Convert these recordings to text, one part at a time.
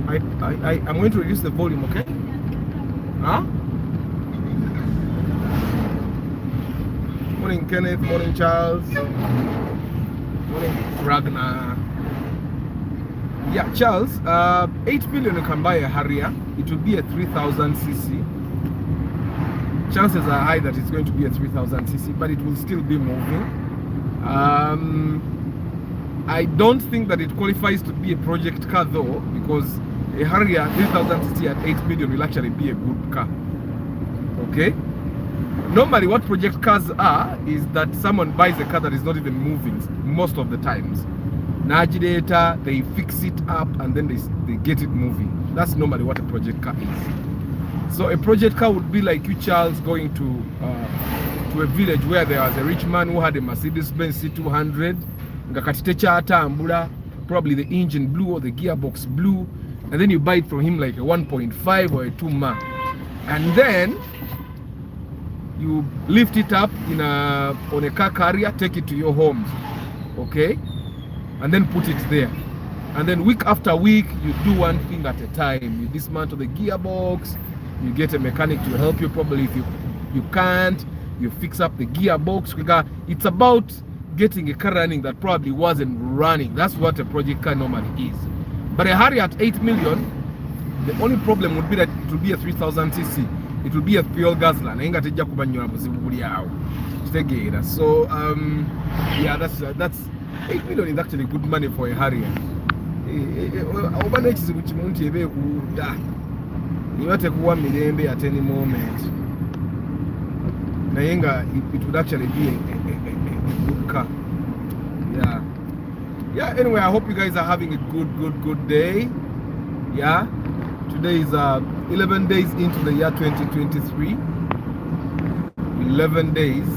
I'm going to reduce the volume, okay? Huh? Morning, Kenneth. Morning, Charles. Morning, Ragnar. Yeah, Charles. 8 million you can buy a Harrier. It will be a 3000 cc. Chances are high that it's going to be a 3000 cc, but it will still be moving. I don't think that it qualifies to be a project car though, because a Harrier 3000 cc at 8 million will actually be a good car. Okay? Normally what project cars are is that someone buys a car that is not even moving most of the times. Later, they fix it up and then they get it moving. That's normally what a project car is. So a project car would be like you, Charles, going to a village where there was a rich man who had a Mercedes-Benz C200, probably the engine blew or the gearbox blew, and then you buy it from him like a 1.5 or a 2 ma, and then you lift it up on a car carrier, take it to your homes, okay, and then put it there. And then week after week, you do one thing at a time. You dismantle the gearbox, you get a mechanic to help you. Probably if you can't, you fix up the gearbox. It's about getting a car running that probably wasn't running. That's what a project car normally is. But a Harrier at 8 million, the only problem would be that it will be a 3000 cc. It will be a fuel guzzler. So yeah, that's 8 million is actually good money for a Harrier. At any moment, it would actually be a good car. Yeah. Anyway, I hope you guys are having a good day. Yeah, today is 11 days into the year 2023. 11 days.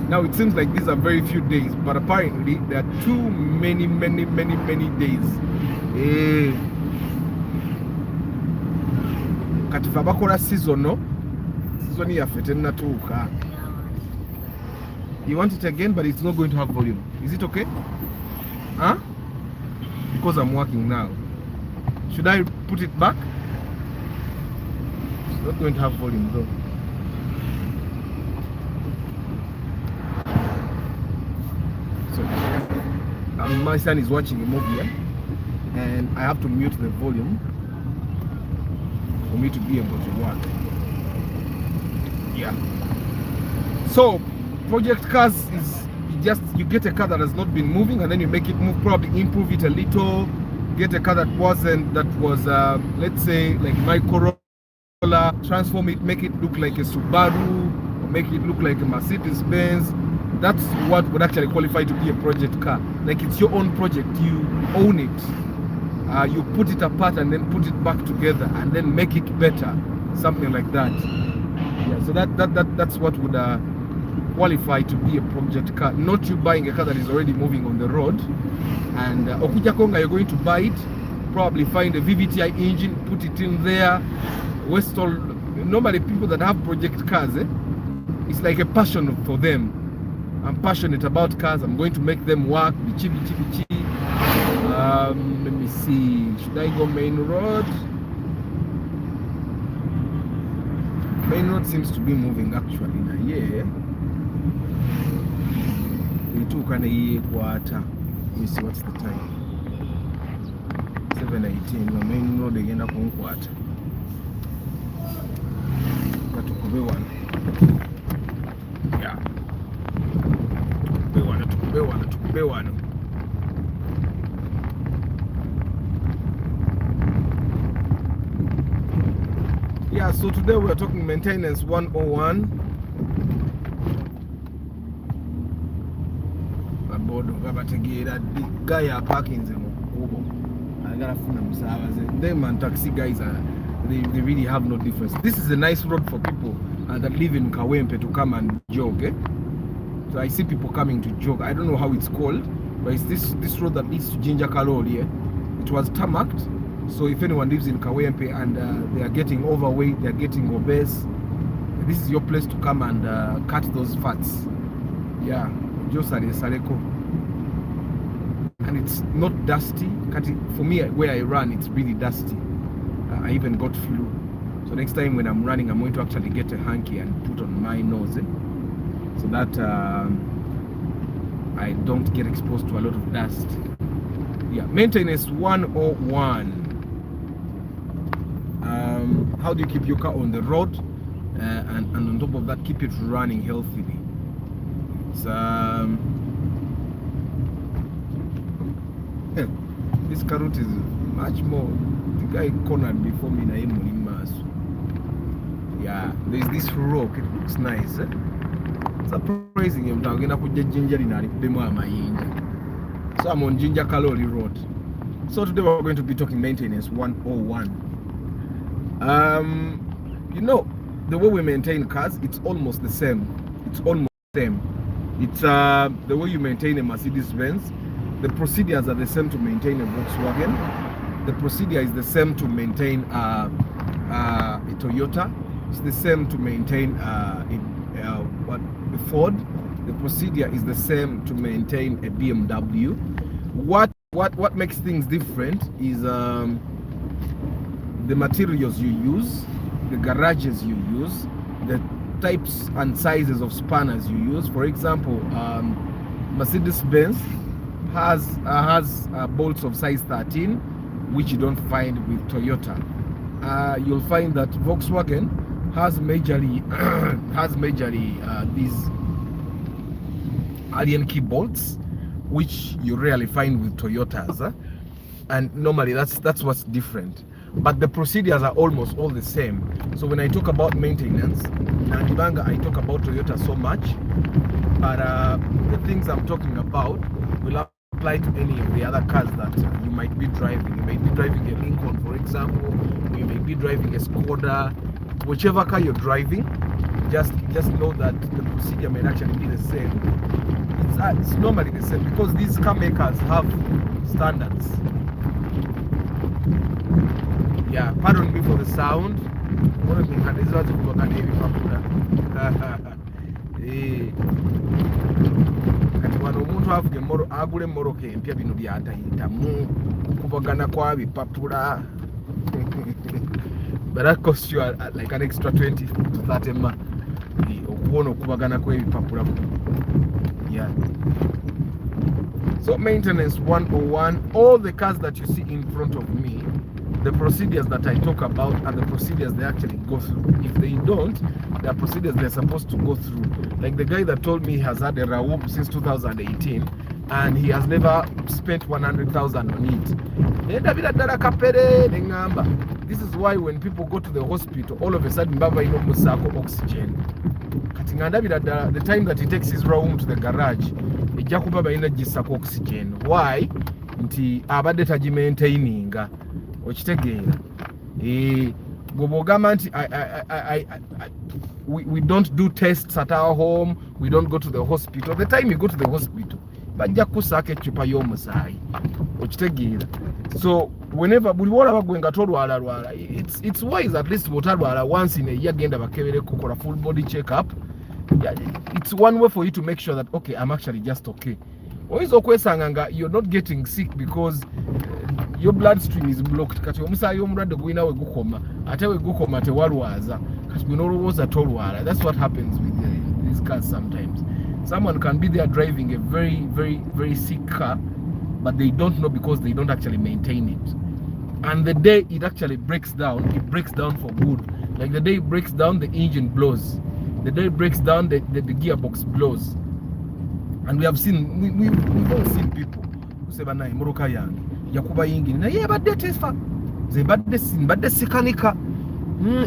Now it seems like these are very few days, but apparently there are too many days. Katifa bakola season yaffe tennatuuka. You want it again, but it's not going to have volume. Is it okay? Because I'm working now. Should I put it back? It's not going to have volume though. So my son is watching a movie, and I have to mute the volume for me to be able to work. Yeah. So project cars is you get a car that has not been moving and then you make it move, probably improve it a little, get a car that was let's say like my Corolla, transform it, make it look like a Subaru, or make it look like a Mercedes-Benz. That's what would actually qualify to be a project car. Like it's your own project, you own it. You put it apart and then put it back together and then make it better, something like that. Yeah, so that's what would qualify to be a project car. Not you buying a car that is already moving on the road and okuja konga, you're going to buy it, probably find a VVTi engine, put it in there, waste all. Normally people that have project cars, it's like a passion for them. I'm passionate about cars. I'm going to make them work. Bichi. Let me see. Should I go main road? Main road seems to be moving actually. Yeah. We took an quarter. Let me see what's the time. 7:18. The main road again up on quarter. Got to cover one. Yeah. Tukube one. Yeah, so today we are talking maintenance 101. Abodo gabategera guy parking them. I gotta phone them. Them and taxi guys they really have no difference. This is a nice road for people that live in Kawempe to come and jog. So I see people coming to jog. I don't know how it's called, but it's this road that leads to Jinja Kaloli. It was tarmacked. So if anyone lives in Kawempe and they are getting overweight, they are getting obese, this is your place to come and cut those fats. Yeah, Josare Sareko. and it's not dusty. For me, where I run, it's really dusty. I even got flu. So next time when I'm running, I'm going to actually get a hanky and put on my nose, so that I don't get exposed to a lot of dust. Yeah, maintenance 101. How do you keep your car on the road, and on top of that, keep it running healthily? So this carrot is much more. The guy cornered before me na him mass. Yeah, there's this rock. It looks nice. Surprising him. Tangena kuja ginger in demo amayinja. So I'm on Ginger Calorie Road. So today we're going to be talking maintenance 101. You know, the way we maintain cars, it's almost the same. It's almost the same. It's the way you maintain a Mercedes-Benz. The procedures are the same to maintain a Volkswagen. The procedure is the same to maintain a Toyota. It's the same to maintain a Ford. The procedure is the same to maintain a BMW. What makes things different is the materials you use, the garages you use, the types and sizes of spanners you use. For example, Mercedes-Benz has bolts of size 13, which you don't find with Toyota. You'll find that Volkswagen has majorly these alien key bolts, which you rarely find with Toyotas, and normally that's what's different. But the procedures are almost all the same. So when I talk about maintenance, in Anibanga I talk about Toyota so much, but the things I'm talking about will apply to any of the other cars that you might be driving. You might be driving a Lincoln, for example, or you may be driving a Skoda. Whichever car you're driving, just know that the procedure may actually be the same. It's normally the same because these car makers have standards. Yeah, pardon me for the sound. One of the things is what you can hear omuntu avuga emmoro agula emmoroka empya bino byatayitamu okubagana kwa bipapula. But that costs you like an extra 20 to 30 ma okuwona okubagana kw'ebipapula. Yeah. So maintenance 101, all the cars that you see in front of me, the procedures that I talk about are the procedures they actually go through. If they don't, there are procedures they're supposed to go through. Like the guy that told me he has had a Raoub since 2018 and he has never spent 100,000 on it. This is why when people go to the hospital, all of a sudden baba ino musako oxygen. The time that he takes his Raoub to the garage, ejja baba ina gisako oxygen. Why? Nti abadde tagimaintaininga. Okitegeera. We don't do tests at our home. We don't go to the hospital. The time you go to the hospital, bajja kusaka echupa y'omusaayi. Okitegeera. So whenever it's wise at least once in a year genda bakebere kukola full body checkup. Yeah, it's one way for you to make sure that okay, I'm actually just okay. Oyinza okwesanga nga you're not getting sick because your bloodstream is blocked. Kati omusaayi omulwadde gulina we gukoma ate we gukoma tewalwaza kati gwe n'olowooza tolwala. That's what happens with these cars sometimes. Someone can be there driving a very, very, very sick car, but they don't know because they don't actually maintain it. And the day it actually breaks down, it breaks down for good. Like the day it breaks down, the engine blows. The day it breaks down, the gearbox blows. And we have seen, we've all seen people who say, "Bana imoroka yange yakuba yingini na ye badde tefa ze badde sikanika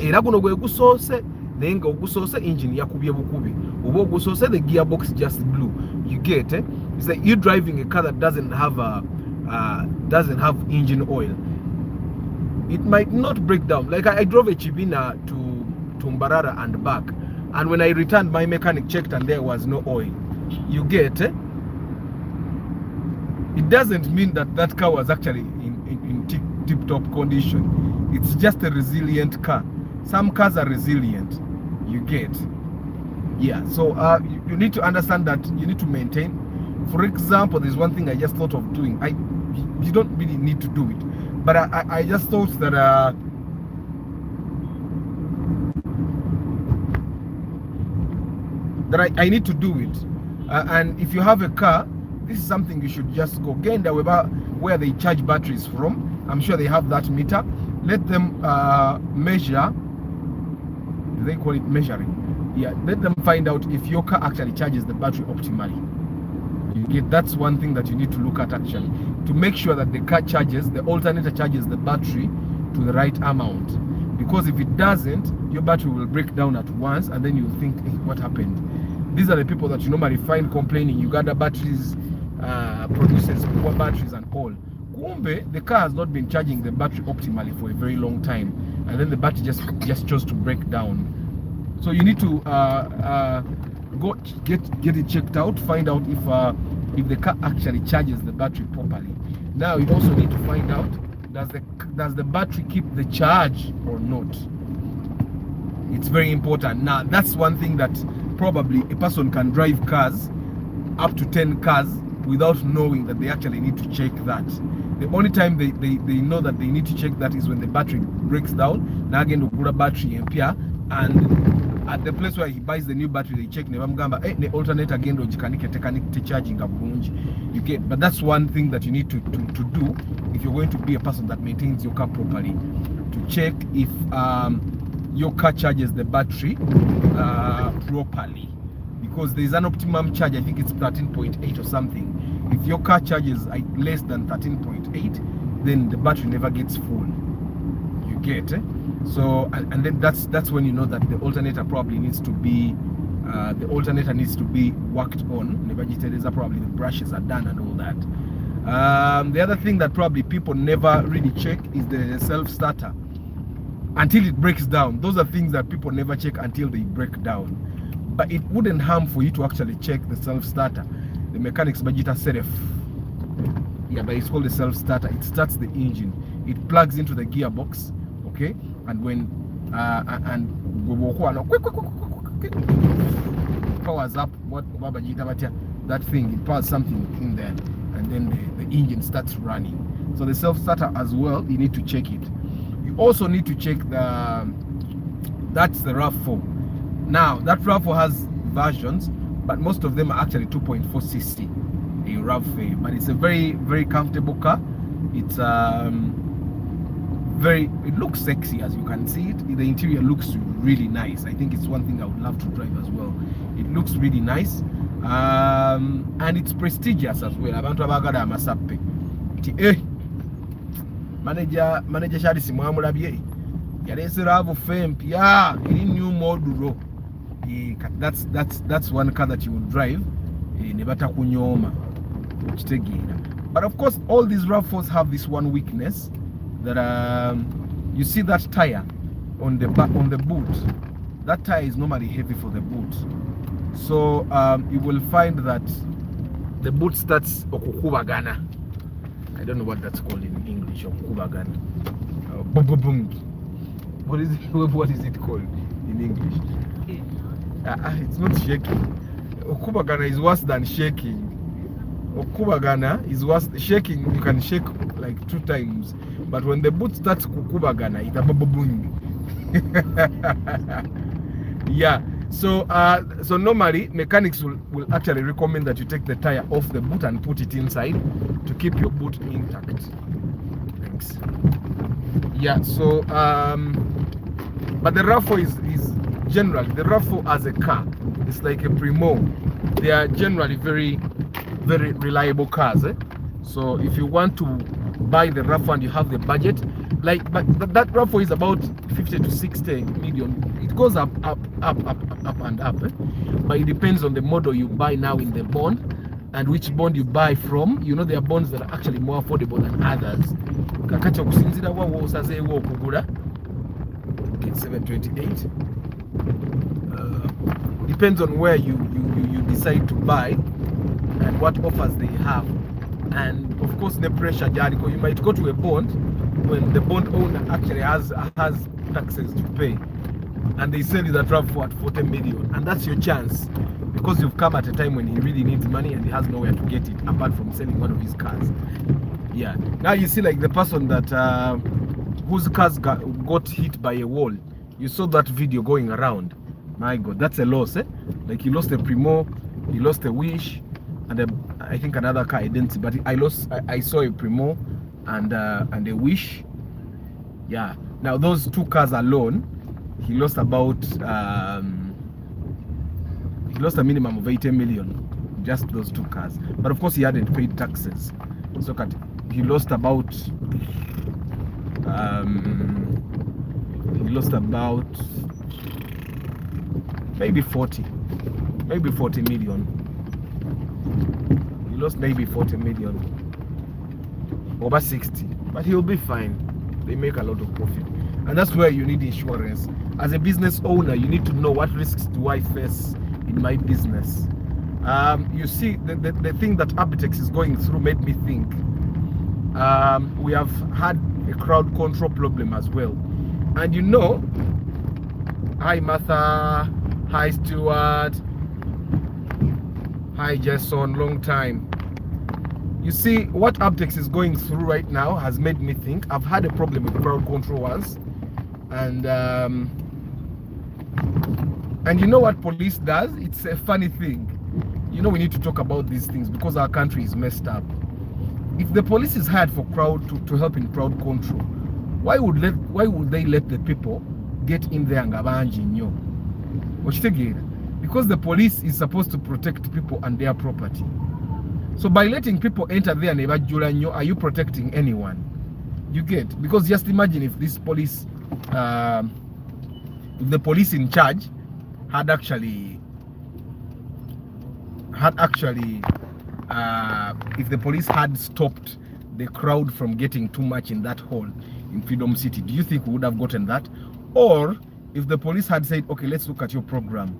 era guno gwe gusoose naye nga ogusoose engine yakubye bukubi oba ogusoose the gearbox just blew." You get it? It's like you driving a car that doesn't have engine oil. It might not break down. Like I drove a Chibina to Mbarara and back, and when I returned, my mechanic checked and there was no oil. You get it? It doesn't mean that car was actually in tip-top condition. It's just a resilient car. Some cars are resilient. You get? Yeah. So you need to understand that you need to maintain. For example, there's one thing I just thought of doing. You don't really need to do it, but I just thought that I need to do it. And if you have a car, this is something you should just go. Genda where they charge batteries from. I'm sure they have that meter. Let them measure. Do they call it measuring? Yeah, let them find out if your car actually charges the battery optimally. You get, that's one thing that you need to look at actually, to make sure that the car charges, the alternator charges the battery to the right amount. Because if it doesn't, your battery will break down at once, and then you'll think, hey, what happened? These are the people that you normally find complaining, Uganda batteries produces poor batteries and all. Kumbe, the car has not been charging the battery optimally for a very long time, and then the battery just chose to break down. So you need to go get it checked out, find out if the car actually charges the battery properly. Now you also need to find out, does the battery keep the charge or not? It's very important. Now that's one thing that probably a person can drive cars, up to 10 cars, without knowing that they actually need to check that. The only time they know that they need to check that is when the battery breaks down. Now again, to put a battery in here, and at the place where he buys the new battery, they check the alternator again to charging. You get, but that's one thing that you need to do if you're going to be a person that maintains your car properly, to check if your car charges the battery properly, because there's an optimum charge. I think it's 13.8 or something. If your car charges less than 13.8, then the battery never gets full. You get, so and then that's when you know that the alternator probably needs to be worked on. Probably the brushes are done and all that. The other thing that probably people never really check is the self-starter until it breaks down. Those are things that people never check until they break down. But it wouldn't harm for you to actually check the self-starter. The mechanics budget self. Yeah, but it's called the self-starter. It starts the engine. It plugs into the gearbox, okay? And when powers up that thing, it powers something in there, and then the engine starts running. So the self-starter as well, you need to check it. You also need to check that's the RAV4. Now that RAV4 has versions, but most of them are actually 2.4cc in RAV4. But it's a very, very comfortable car. It's it looks sexy, as you can see it. The interior looks really nice. I think it's one thing I would love to drive as well. It looks really nice, and it's prestigious as well. Abantu abagala amasappe. Manager Charles mwamulabye yalese RAV4 mpya iri new model. That's one car that you will drive nebata kunyoma. But of course, all these RAV4s have this one weakness, that you see that tire on the boot. That tire is normally heavy for the boot, so you will find that the boot starts okukubagana. I don't know what that's called in English. Okukubagana. What is it called in English? It's not shaking. Okubagana is worse than shaking. Okubagana is worse. Shaking, you can shake like 2 times, but when the boot starts kukubagana, it's a boom. Yeah. So normally mechanics will actually recommend that you take the tire off the boot and put it inside to keep your boot intact. Thanks. Yeah. So but the RAV4 is generally, the RAV4 as a car, it's like a Primo. They are generally very, very reliable cars. So if you want to buy the RAV4 and you have the budget, but that RAV4 is about 50 to 60 million. It goes up and up. But it depends on the model you buy now in the bond, and which bond you buy from. You know, there are bonds that are actually more affordable than others. Okay, 728. Depends on where you decide to buy and what offers they have, and of course the pressure. You might go to a bond when the bond owner actually has taxes to pay, and they sell you that RAV4 at 40 million, and that's your chance. because you've come at a time when he really needs money and he has nowhere to get it apart from selling one of his cars. Yeah. Now you see, like the person that whose cars got hit by a wall. You saw that video going around. My God, that's a loss, eh? Like he lost a Primo, he lost a Wish, and I think another car I didn't see, but I saw a Primo and a Wish. Yeah. Now those two cars alone, he lost about he lost a minimum of 80 million, just those two cars. But of course he hadn't paid taxes, so he lost about maybe 40 million. He lost maybe 40 million, over 60, but he'll be fine. They make a lot of profit, and that's where you need insurance. As a business owner, you need to know what risks do I face in my business. You see, the thing that Abitex is going through made me think. We have had a crowd control problem as well, and you know, hi Martha, hi Stuart, hi Jason, long time. You see, what Abtex is going through right now has made me think. I've had a problem with crowd control once, and you know what police does? It's a funny thing. You know, we need to talk about these things because our country is messed up. If the police is hired for to help in crowd control, why would they let the people get in there and abanji nyo? Because the police is supposed to protect people and their property. So by letting people enter there, are you protecting anyone? You get? Because just imagine if this police, if the police in charge had actually, if the police had stopped the crowd from getting too much in that hall in Freedom City, do you think we would have gotten that? Or if the police had said, okay, let's look at your program.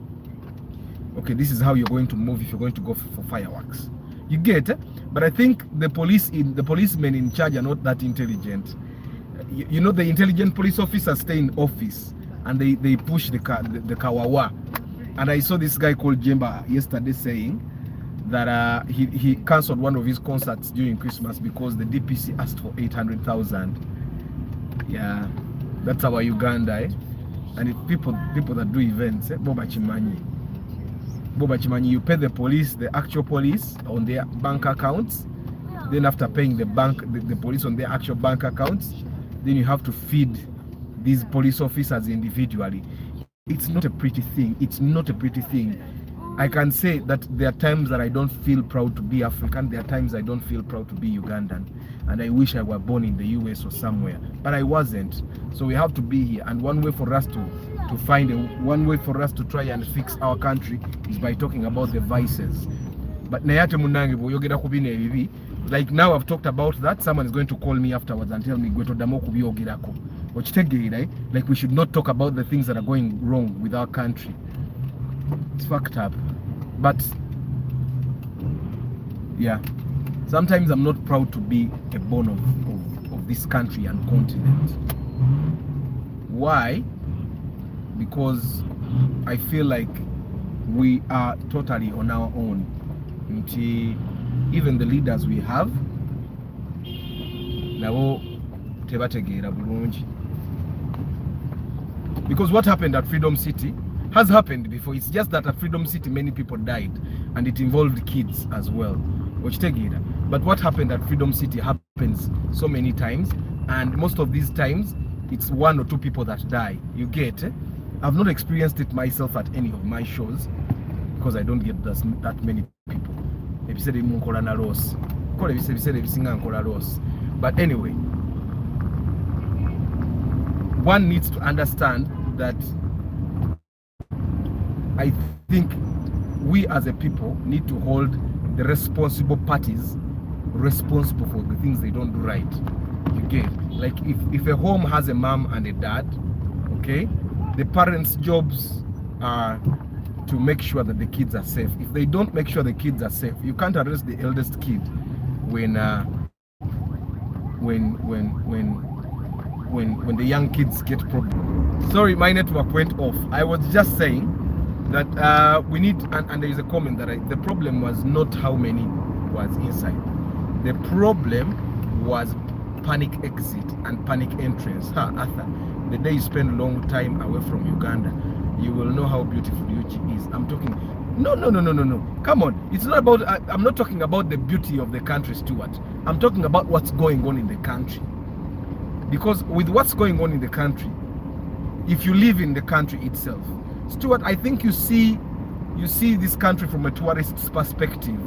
Okay, this is how you're going to move if you're going to go for fireworks. You get? But I think the policemen in charge are not that intelligent. You know, the intelligent police officers stay in office and they push the kawawa. And I saw this guy called Jemba yesterday saying that he cancelled one of his concerts during Christmas because the DPC asked for 800,000. Yeah, that's our Uganda, eh? And if people that do events, Boba Chimanyi, you pay the police, the actual police, on their bank accounts. Then after paying the police on their actual bank accounts, then you have to feed these police officers individually. It's not a pretty thing. It's not a pretty thing. I can say that there are times that I don't feel proud to be African. There are times I don't feel proud to be Ugandan. And I wish I were born in the US or somewhere. But I wasn't. So we have to be here. And one way for us to try and fix our country is by talking about the vices. But like now I've talked about that, someone is going to call me afterwards and tell me like we should not talk about the things that are going wrong with our country. It's fucked up. But yeah, sometimes I'm not proud to be a born of this country and continent. Why? Because I feel like we are totally on our own. Even the leaders we have, because what happened at Freedom City has happened before. It's just that at Freedom City many people died and it involved kids as well. But what happened at Freedom City happens so many times, and most of these times it's one or two people that die. You get? I've not experienced it myself at any of my shows because I don't get that many people. But anyway, one needs to understand that I think we as a people need to hold the responsible parties responsible for the things they don't do right. You get? Like if a home has a mom and a dad, okay, the parents' jobs are to make sure that the kids are safe. If they don't make sure the kids are safe, you can't arrest the eldest kid when the young kids get problems. Sorry, my network went off. I was just saying that we need, and there is a comment that the problem was not how many was inside. The problem was panic exit and panic entrance. Arthur, the day you spend a long time away from Uganda, you will know how beautiful UG is. I'm talking, no. Come on, it's not about, I'm not talking about the beauty of the country, Stuart. I'm talking about what's going on in the country. Because with what's going on in the country, if you live in the country itself, Stuart, I think you see this country from a tourist's perspective.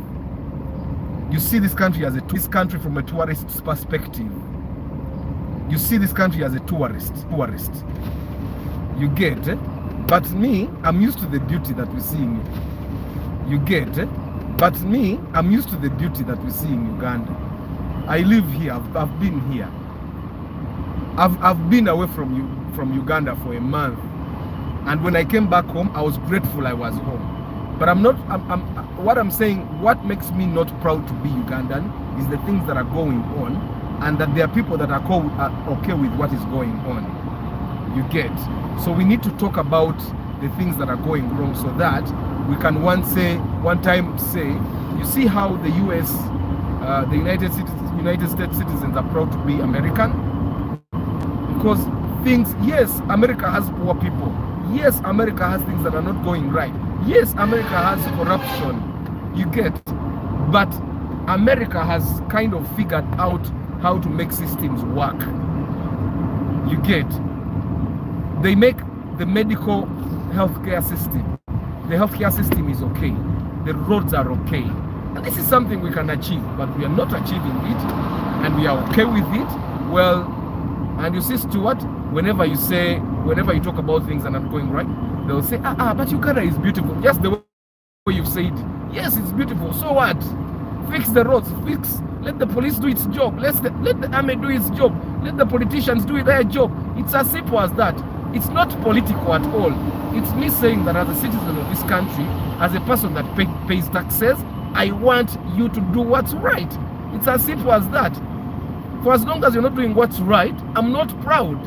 You see this country as from a tourist's perspective. You see this country as a tourist. You get it? But me, I'm used to the beauty that we see in it. You get it? But me, I'm used to the beauty that we see in Uganda. I live here. I've been here. I've been away from Uganda for a month, and when I came back home, I was grateful I was home. But what I'm saying, what makes me not proud to be Ugandan is the things that are going on, and that there are people that are okay with what is going on. You get? So we need to talk about the things that are going wrong, so that we can one time say, you see how the US, the United States citizens are proud to be American? Because things, yes, America has poor people. Yes, America has things that are not going right. Yes, America has corruption. You get? But America has kind of figured out how to make systems work. You get? They make the medical healthcare system. The healthcare system is okay. The roads are okay. And this is something we can achieve, but we are not achieving it, and we are okay with it. Well, and you see, Stuart, whenever you talk about things that are not going right, they'll say, but Uganda is beautiful. Just the way you've said, yes, it's beautiful. So what? Fix the roads, let the police do its job. Let the army do its job. Let the politicians do their job. It's as simple as that. It's not political at all. It's me saying that as a citizen of this country, as a person that pays taxes, I want you to do what's right. It's as simple as that. For as long as you're not doing what's right, I'm not proud.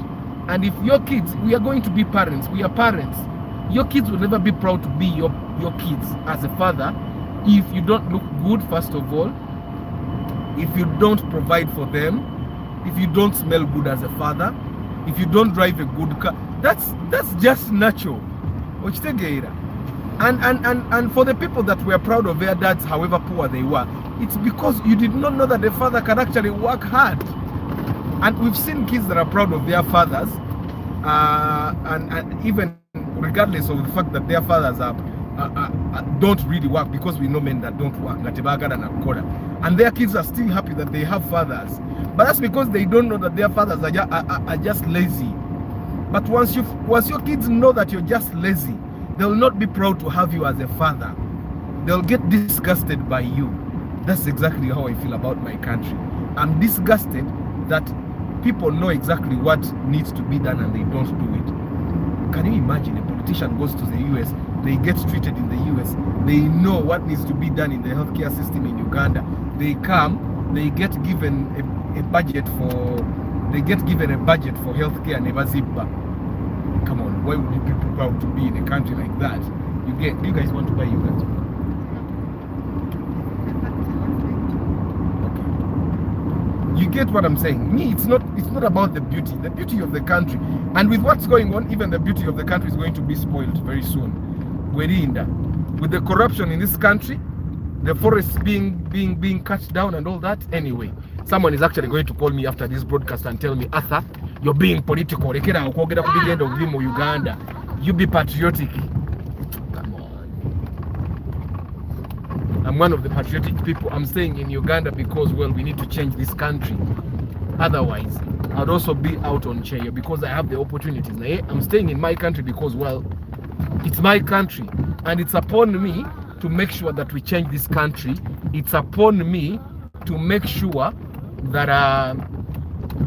And if your kids, we are going to be parents, we are parents. Your kids will never be proud to be your kids as a father if you don't look good, first of all, if you don't provide for them, if you don't smell good as a father, if you don't drive a good car. That's just natural. And for the people that were proud of their dads, however poor they were, it's because you did not know that the father can actually work hard. And we've seen kids that are proud of their fathers, and even regardless of the fact that their fathers don't really work, because we know men that don't work, and their kids are still happy that they have fathers. But that's because they don't know that their fathers are just lazy. But once your kids know that you're just lazy, they'll not be proud to have you as a father. They'll get disgusted by you. That's exactly how I feel about my country. I'm disgusted that people know exactly what needs to be done and they don't do it. Can you imagine a politician goes to the US, they get treated in the US, they know what needs to be done in the healthcare system in Uganda. They come, they get given a budget for healthcare, never zipper. Come on, why would you be proud to be in a country like that? Do you guys want to buy Uganda? Okay. You get what I'm saying? Me, it's not about the beauty of the country. And with what's going on, even the beauty of the country is going to be spoiled very soon. With the corruption in this country, the forests being cut down and all that. Anyway, someone is actually going to call me after this broadcast and tell me, Arthur, you're being political. Uganda. You be patriotic. Come on. I'm one of the patriotic people. I'm staying in Uganda because, well, we need to change this country. Otherwise, I'd also be out on chair because I have the opportunities. I'm staying in my country because, well, it's my country. And it's upon me to make sure that we change this country. It's upon me to make sure that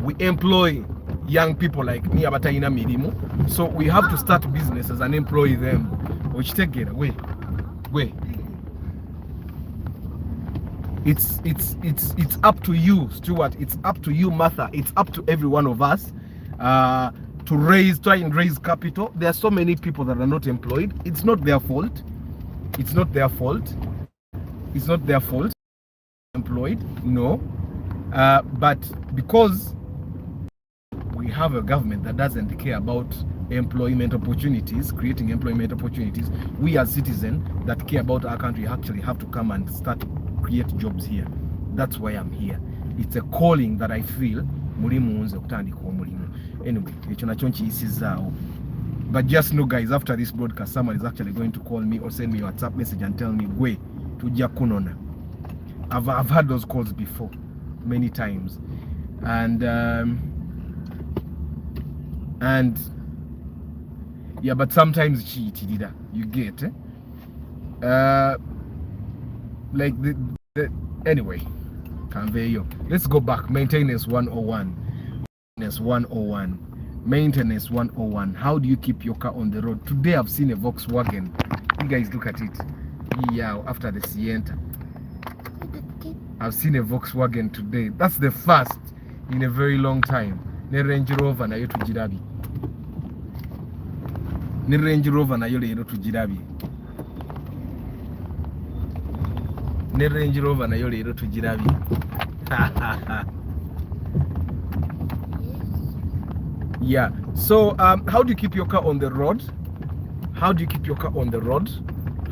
we employ young people like me, abataina mirimu. So we have to start businesses and employ them. Which take it away. It's up to you, Stuart. It's up to you, Martha. It's up to every one of us to try and raise capital. There are so many people that are not employed. It's not their fault. It's not their fault. It's not their fault. Employed, no. But because we have a government that doesn't care about employment opportunities, creating employment opportunities, we as citizens that care about our country actually have to come and start create jobs here. That's why I'm here. It's a calling that I feel. Anyway, but just know, guys, after this broadcast, someone is actually going to call me or send me a WhatsApp message and tell me, "Gwe, tujja kunona." I've had those calls before, many times, and yeah, but sometimes you get like anyway. Let's go back. Maintenance 101. Maintenance 101. How do you keep your car on the road? Today I've seen a Volkswagen. You guys look at it. Yeah, after the Sienta. I've seen a Volkswagen today. That's the first in a very long time. Ne Range Rover na yo tujirabi. Ne Range Rover na yo lero tujirabi. Ne Range Rover na yo lero tujirabi. Yeah. So how do you keep your car on the road? How do you keep your car on the road?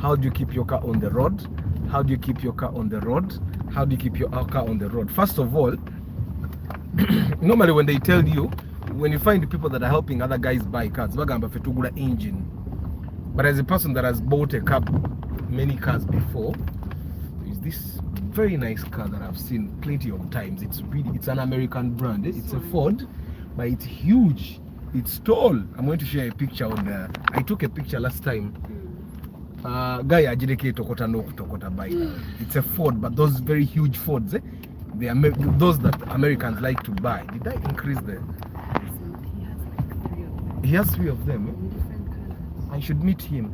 How do you keep your car on the road? How do you keep your car on the road? How do you keep your car on the road? First of all, normally when they tell you, when you find the people that are helping other guys buy cars, bagamba fetugula engine. But as a person that has bought a car, many cars before, is this very nice car that I've seen plenty of times. It's an American brand. It's a Ford, but it's huge. It's tall. I'm going to share a picture on there. I took a picture last time. Guy ajireke tokota no tokota buy. It's a Ford, but those very huge Fords, those that Americans like to buy. Did I increase the? He has 3 of them. I should meet him.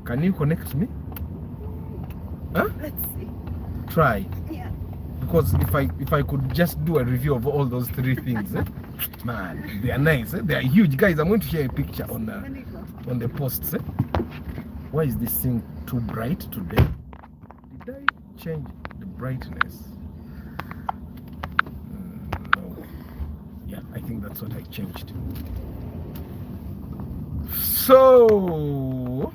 Can you connect me? Huh? Let's see. Try. Yeah. Because if I could just do a review of all those 3 things, man, they are nice. They are huge, guys. I'm going to share a picture on the posts. Why is this thing too bright today? Did I change the brightness? No. Yeah, I think that's what I changed. So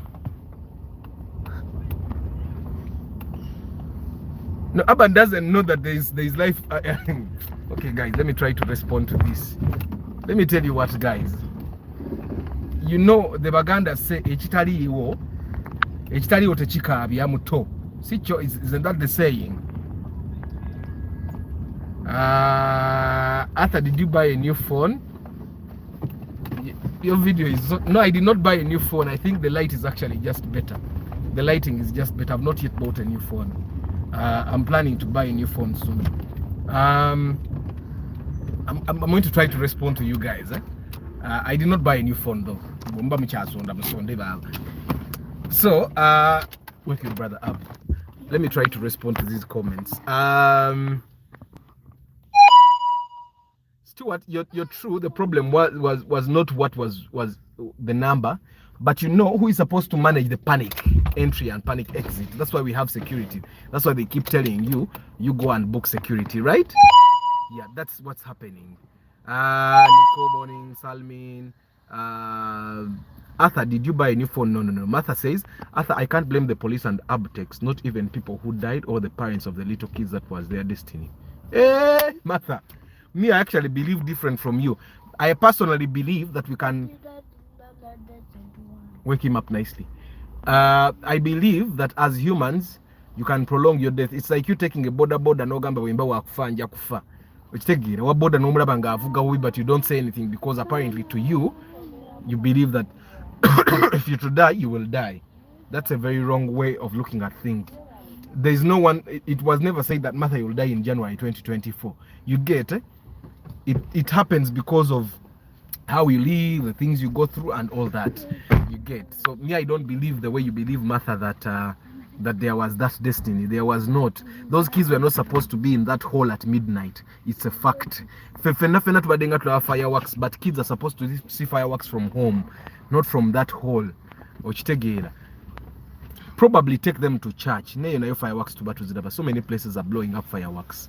no, Aban doesn't know that there is life. Okay, guys, let me try to respond to this. Let me tell you what, guys. You know, the Baganda say echitaliwo techikabya muto. Sicho, isn't that the saying? Arthur, did you buy a new phone? Your video is no, I did not buy a new phone. I think the light is actually just better. The lighting is just better. I've not yet bought a new phone. I'm planning to buy a new phone soon. I'm going to try to respond to you guys. I did not buy a new phone though. So, wake your brother up. Let me try to respond to these comments. Stuart, you're true. The problem was not what was the number, but you know who is supposed to manage the panic entry and panic exit. That's why we have security. That's why they keep telling you go and book security, right? Yeah, that's what's happening. Nico, morning, Salmin, Arthur, did you buy a new phone? No. Martha says, Arthur, I can't blame the police and Abtex, not even people who died or the parents of the little kids that was their destiny. Hey, Martha, me, I actually believe different from you. I personally believe that we can wake him up nicely. I believe that as humans, you can prolong your death. It's like you taking a border no gamba wimba wa kufa nja kufa. Uchitegire wa border no mulaba nga avuga wi, but you don't say anything because apparently to you believe that if you to die, you will die. That's a very wrong way of looking at things. There is no one. It was never said that Martha will die in January 2024. You get it happens because of how you live, the things you go through, and all that. You get. So me, I don't believe the way you believe, Martha, that that there was that destiny. There was not. Those kids were not supposed to be in that hall at midnight. It's a fact. Fireworks, but kids are supposed to see fireworks from home, not from that hall. Probably take them to church. Fireworks to so many places are blowing up fireworks.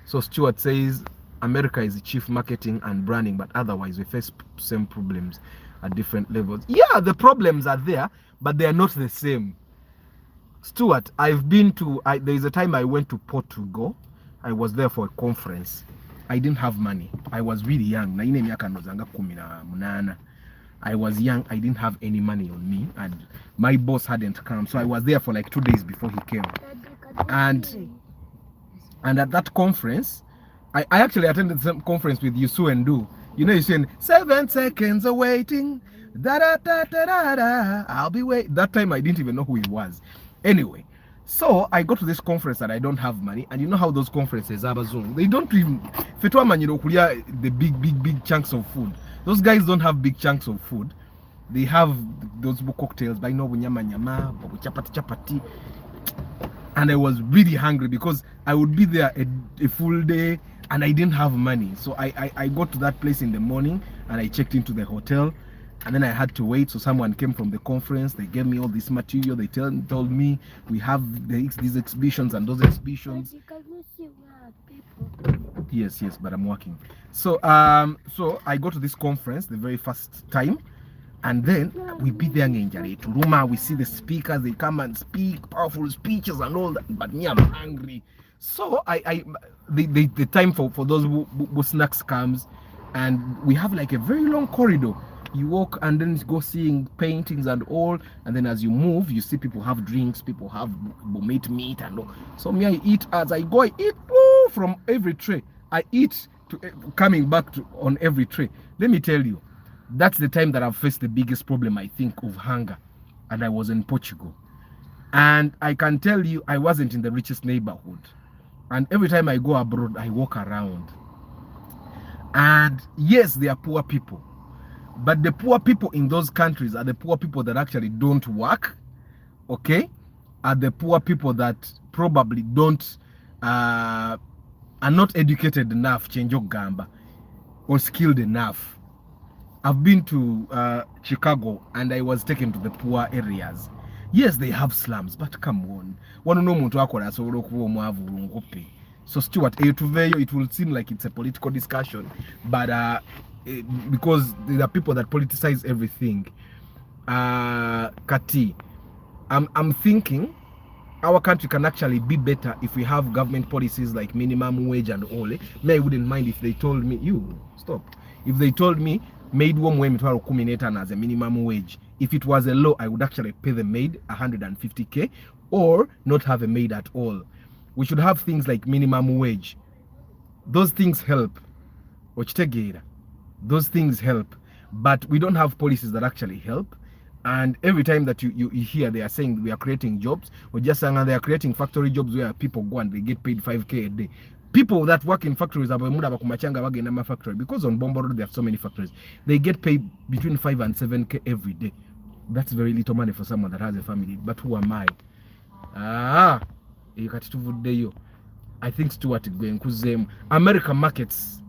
So Stuart says America is the chief marketing and branding, but otherwise we face same problems at different levels. Yeah, the problems are there, but they are not the same. Stuart, I've been to, there is a time I went to Portugal. I was there for a conference. I didn't have money. I was really young. I was young. I didn't have any money on me, and my boss hadn't come. So I was there for like 2 days before he came. And at that conference, I actually attended the same conference with Yusu and Du. You know, you're saying 7 seconds of waiting. Da da da da da da. I'll be waiting. That time I didn't even know who he was. Anyway, so I go to this conference and I don't have money. And you know how those conferences are, they don't even the big chunks of food. Those guys don't have big chunks of food. They have those cocktails, but no nyama, chapati. And I was really hungry because I would be there a full day and I didn't have money. So I got to that place in the morning and I checked into the hotel. And then I had to wait. So someone came from the conference. They gave me all this material. They told me we have these exhibitions and those exhibitions. Yes, but I'm working. So so I go to this conference the very first time, and then we be there in Ruma. We see the speakers. They come and speak powerful speeches and all that. But me, I'm hungry. So the time for those who snacks comes, and we have like a very long corridor. You walk and then go seeing paintings and all, and then as you move, you see people have drinks, people have meat and all. So me, I eat as I go. I eat from every tray. I eat coming back on every tray. Let me tell you, that's the time that I've faced the biggest problem, I think, of hunger, and I was in Portugal. And I can tell you, I wasn't in the richest neighborhood. And every time I go abroad, I walk around. And yes, they are poor people. But the poor people in those countries are the poor people that actually don't work, okay? Are the poor people that probably don't, are not educated enough, change your gamba, or skilled enough. I've been to Chicago and I was taken to the poor areas. Yes, they have slums, but come on. So Stuart, it will seem like it's a political discussion, but because there are people that politicize everything. Kati, I'm thinking our country can actually be better if we have government policies like minimum wage and all. Me, I wouldn't mind if they told me, if they told me maid as a minimum wage. If it was a law, I would actually pay the maid 150k or not have a maid at all. We should have things like minimum wage. Those things help. Those things help, but we don't have policies that actually help. And every time that you hear they are saying we are creating jobs, or just saying they are creating factory jobs where people go and they get paid 5k a day. People that work in factories are factory, because on Bombo Road there are so many factories. They get paid between 5 and 7k every day. That's very little money for someone that has a family. But who am I? I think Stuart going to American markets.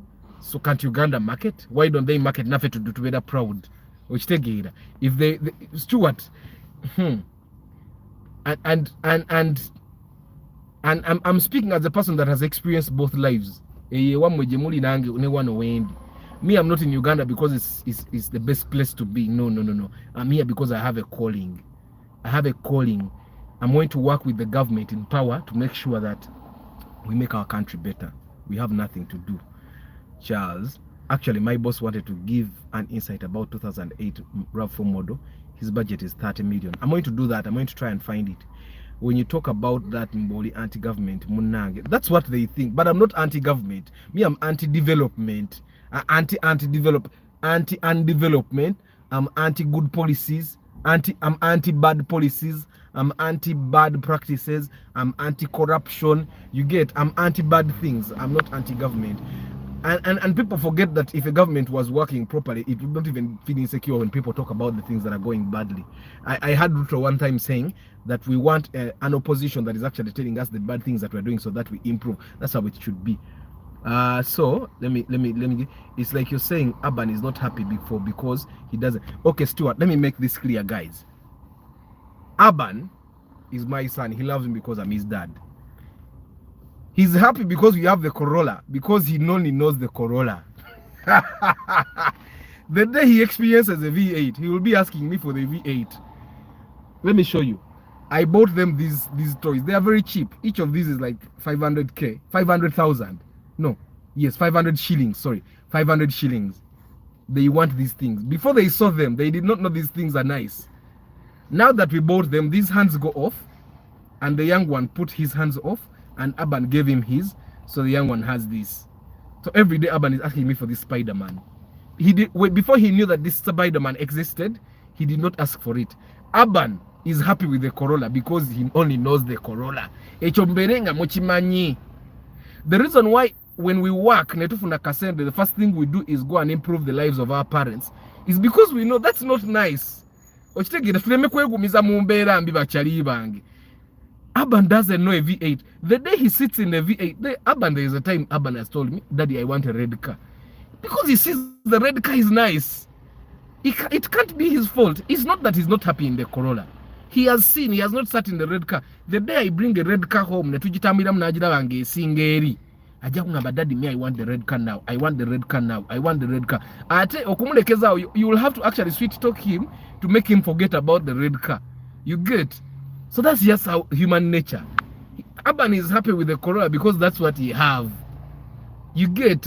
So can't Uganda market? Why don't they market nothing to do to be that proud? Which they get if they Stuart, and I'm speaking as a person that has experienced both lives. Me, I'm not in Uganda because it's the best place to be. No. I'm here because I have a calling. I'm going to work with the government in power to make sure that we make our country better. We have nothing to do. Charles, actually my boss wanted to give an insight about 2008 RAV4 model. His budget is 30 million. I'm going to do that. I'm going to try and find it. When you talk about that Mboli anti-government, Munange, that's what they think. But I'm not anti-government. Me, I'm anti-development. Anti-undevelopment. I'm anti-good policies. I'm anti-bad policies. I'm anti-bad practices. I'm anti-corruption. You get? I'm anti-bad things. I'm not anti-government. And people forget that if a government was working properly, it would not even feel insecure when people talk about the things that are going badly. I had Ruto one time saying that we want an opposition that is actually telling us the bad things that we're doing so that we improve. That's how it should be. So let me. It's like you're saying Urban is not happy because he doesn't. Okay, Stuart, let me make this clear, guys. Urban is my son. He loves me because I'm his dad. He's happy because we have the Corolla, because he only knows the Corolla. The day he experiences a V8, he will be asking me for the V8. Let me show you. I bought them these toys. They are very cheap. Each of these is like 500k, 500,000. No, yes, 500 shillings. Sorry, 500 shillings. They want these things. Before they saw them, they did not know these things are nice. Now that we bought them, these hands go off, and the young one put his hands off, and Urban gave him his, so the young one has this. So every day Urban is asking me for this Spider-Man. He did before he knew that this Spider-Man existed, he did not ask for it. Urban is happy with the Corolla because he only knows the Corolla. The reason why when we work, the first thing we do is go and improve the lives of our parents is because we know that's not nice. Urban doesn't know a V8. The day he sits in the V8, Urban, there is a time Urban has told me, Daddy, I want a red car. Because he sees the red car is nice. It can't be his fault. It's not that he's not happy in the Corolla. He has seen, he has not sat in the red car. The day I bring a red car home, Daddy, me, I want the red car now. I want the red car now. I want the red car. You will have to actually sweet talk him to make him forget about the red car. You get? So that's just how human nature. Urban is happy with the Corolla because that's what he have. You get?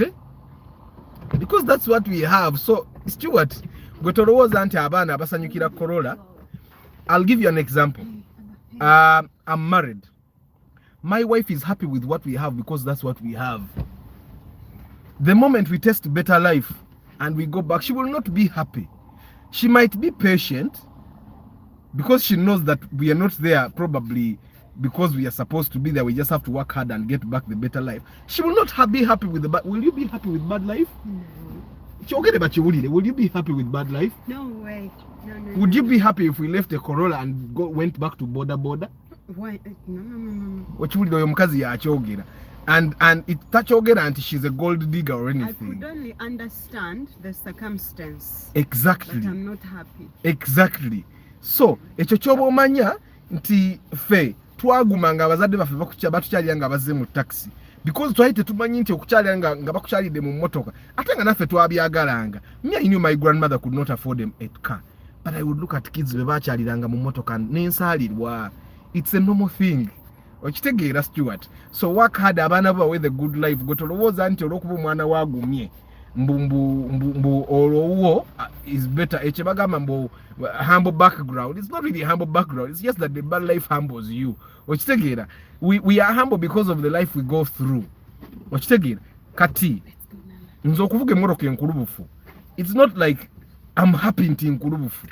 Because that's what we have. So, Stuart, Corolla. I'll give you an example. I'm married. My wife is happy with what we have because that's what we have. The moment we taste better life and we go back, she will not be happy. She might be patient because she knows that we are not there probably because we are supposed to be there. We just have to work hard and get back the better life. She will not be happy with the bad. Will you be happy with bad life? No. Will you be happy with bad life? No way. No. Would you be happy if we left a Corolla and went back to border? Why? No. What would your mkazi ya achogera? And it tachogera and she's a gold digger or anything. I could only understand the circumstance. Exactly. But I'm not happy. Exactly. So, echo chobo manya nti fe twagumanga abazadde baffe batukyalira bazze mu taxi because twahite tumanyi nti okukyalira nga bakukyalidde mu motoka ate nga naffe twabyagalanga. Me, I knew my grandmother could not afford a car, but I would look at kids be bakyaliranga mu motoka n'ensaalirwa. It's a normal thing. Okitegeera Stuart. So work hard, abaana bo with a good life. Gotolowooza nti olw'okuba omwana waagumye mbu olwo is better. Echebagamba mbu humble background. It's not really a humble background. It's just that the bad life humbles you. Okitegeera. We are humble because of the life we go through. Okitegeera. Kati. Nze okuvuga emmoroka enkulubufu. It's not like I'm happy nti nkulubufu.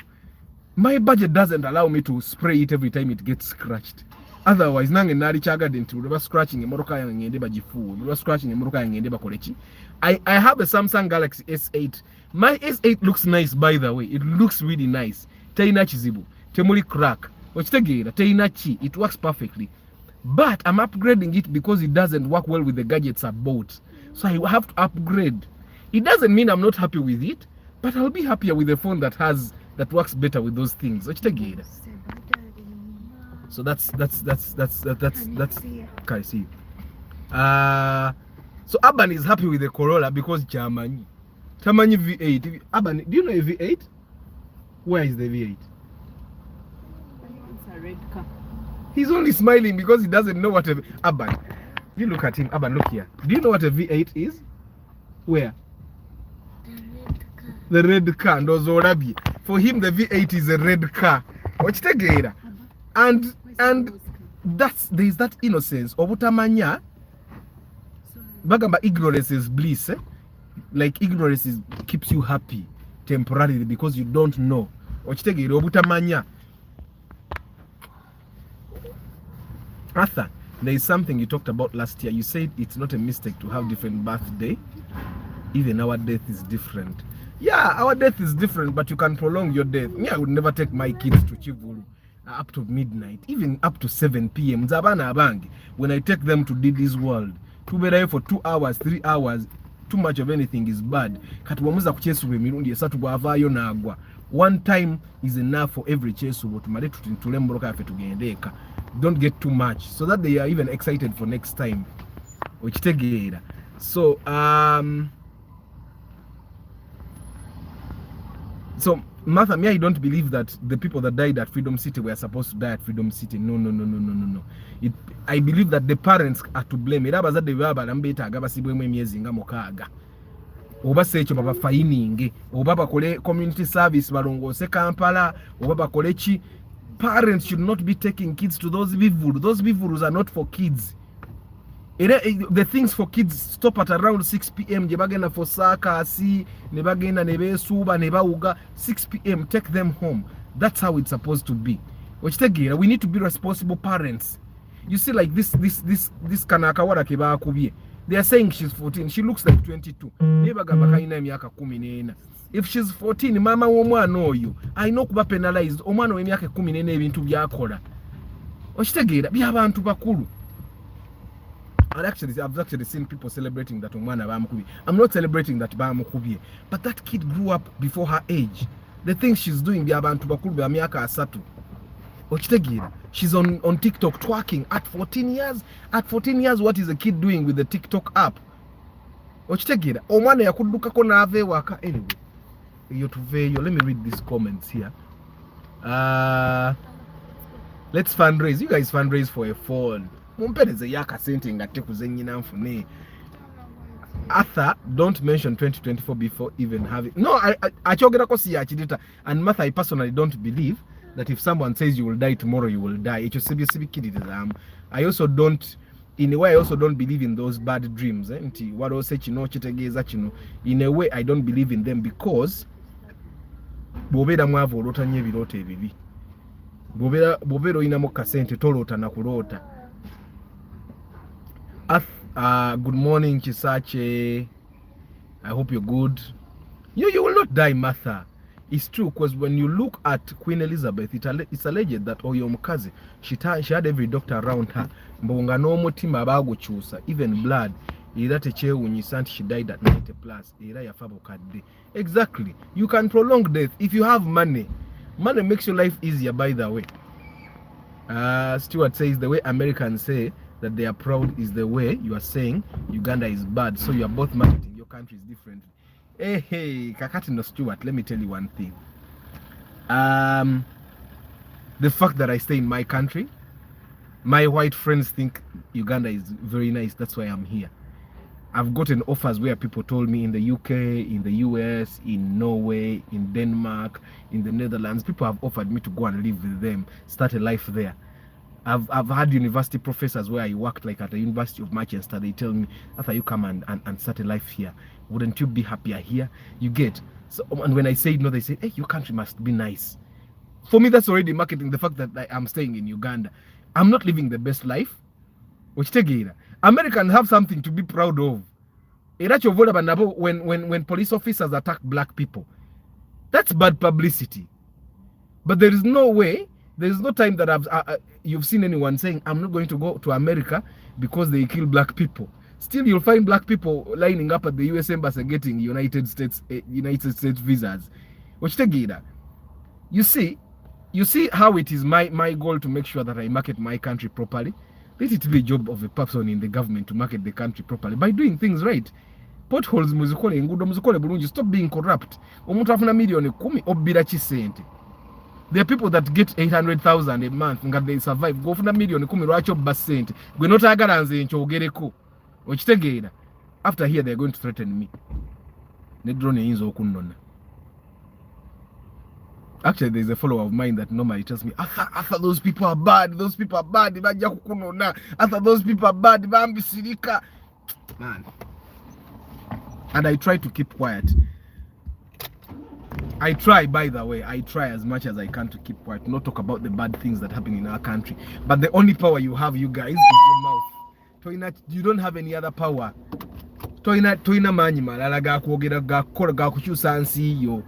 My budget doesn't allow me to spray it every time it gets scratched. Otherwise, nange nali kyagadde nti bwe scratching emmoroka yange ngende bagifuwe. Bwe scratching emmoroka yange ngende bakoleki. I have a Samsung Galaxy S8. My S8 looks nice, by the way. It looks really nice. Teina kizibu. Temuli crack. Okitegeera, teina ki. It works perfectly. But I'm upgrading it because it doesn't work well with the gadgets I bought. So I have to upgrade. It doesn't mean I'm not happy with it, but I'll be happier with a phone that works better with those things. Okitegeera. So that's can I see. So Urban is happy with the Corolla because Tamanyi V8. Urban, do you know a V8? Where is the V8? It's a red car. He's only smiling because he doesn't know what a Urban. You look at him. Urban, look here. Do you know what a V8 is? Where? The red car. Ndozorabi. For him, the V8 is a red car. Okitegeera. And there's that innocence. Obutamanya. Bagamba ignorance is bliss. Like ignorance keeps you happy temporarily because you don't know. Okitegeera obutamanya. Arthur, there is something you talked about last year. You said it's not a mistake to have different birthday. even our death is different. Yeah, our death is different, but you can prolong your death. Me, I would never take my kids to Chivulu up to midnight, even up to 7 p.m. Zabana Abangi, when I take them to Didi's world, to be there for 2 hours, 3 hours, too much of anything is bad. Katuwamuza kuchesu mirundi esatu bwavayo nagwa. One time is enough for every chesu, but tumale tutulemboroka yafe tugendeka. Don't get too much, so that they are even excited for next time. Okitegeera. So so Martha, me, I don't believe that the people that died at Freedom City were supposed to die at Freedom City. No. I believe that the parents are to blame. Era bazadde balambeta agabasibwemu emyezi nga mukaaga. Oba secho baba faining, oba bakole community service balongose Kampala, oba bakole chi. Parents should not be taking kids to those bivuru. Those bivurus are not for kids. The things for kids stop at around 6 p.m. Jebagena for soccer, see, nebagena nebe suba, nebauga, 6 p.m. Take them home. That's how it's supposed to be. We need to be responsible parents. You see, like this Kanakawara Keba Kubie. They are saying she's 14. She looks like 22. If she's 14, mama womwa know you. I know kuba penalized. Omano emyaka 14 ebintu byakola. Okitegera byabantu bakulu. And actually, I've actually seen people celebrating that Omwana Bamukubi. I'm not celebrating that Bamukubi, but that kid grew up before her age. The things she's doing, byabantu bakulu bamyaka asatu. Okitegera. She's on TikTok twerking at 14 years. At 14 years, what is a kid doing with the TikTok app? Okitegera. Omwana yakudukako nave waka anyway. Let me read these comments here. Let's fundraise. You guys fundraise for a phone. Arthur, don't mention 2024 before even having. No, and Martha, I personally don't believe that if someone says you will die tomorrow, you will die. I also don't, in a way, I also don't believe in those bad dreams. In a way, I don't believe in them because bobera mwavu olota nye birote ebibi. Bobero inamo kasente tolota na kulota. Good morning, Chisache. I hope you're good. You will not die, Martha. It's true, because when you look at Queen Elizabeth, it's alleged that Oyomukazi, she had every doctor around her. Mbonga no mutima abaguchusa, even blood. She died at 90 plus. Exactly. You can prolong death if you have money. Money makes your life easier, by the way. Stuart says the way Americans say that they are proud is the way you are saying Uganda is bad. So you are both marketing your countries differently. Hey, Kakati no Stuart, let me tell you one thing. The fact that I stay in my country, my white friends think Uganda is very nice. That's why I'm here. I've gotten offers where people told me in the UK, in the US, in Norway, in Denmark, in the Netherlands, people have offered me to go and live with them, start a life there. I've had university professors where I worked, like at the University of Manchester. They tell me, after you come and start a life here, wouldn't you be happier here? You get. So, and when I say no, they say, hey, your country must be nice. For me, that's already marketing the fact that I'm staying in Uganda. I'm not living the best life. Americans have something to be proud of. When police officers attack black people, that's bad publicity. But there is no way, there is no time that you've seen anyone saying, I'm not going to go to America because they kill black people. Still, you'll find black people lining up at the US Embassy getting United States visas. You see how it is my goal to make sure that I market my country properly. Let it be a job of a person in the government to market the country properly by doing things right. Potholes muzikole ngudo muzikole bulungi. Stop being corrupt. Omuntu afuna million 10 obira chisente. There are people that get 800,000 a month nga they survive. Go funa million 10 lwacho basente. Gwe notagala nze nchogereko. Okitegeera. After here they are going to threaten me. Ne drone yinzo okunnona. Actually, there's a follower of mine that normally tells me, Arthur, those people are bad. Those people are bad. Arthur, those people are bad. Man. And I try to keep quiet. I try, by the way, I try as much as I can to keep quiet, not talk about the bad things that happen in our country. But the only power you have, you guys, is your mouth. So you don't have any other power. toina manyi malala gakwogera gakola gakukyusa nsi yo.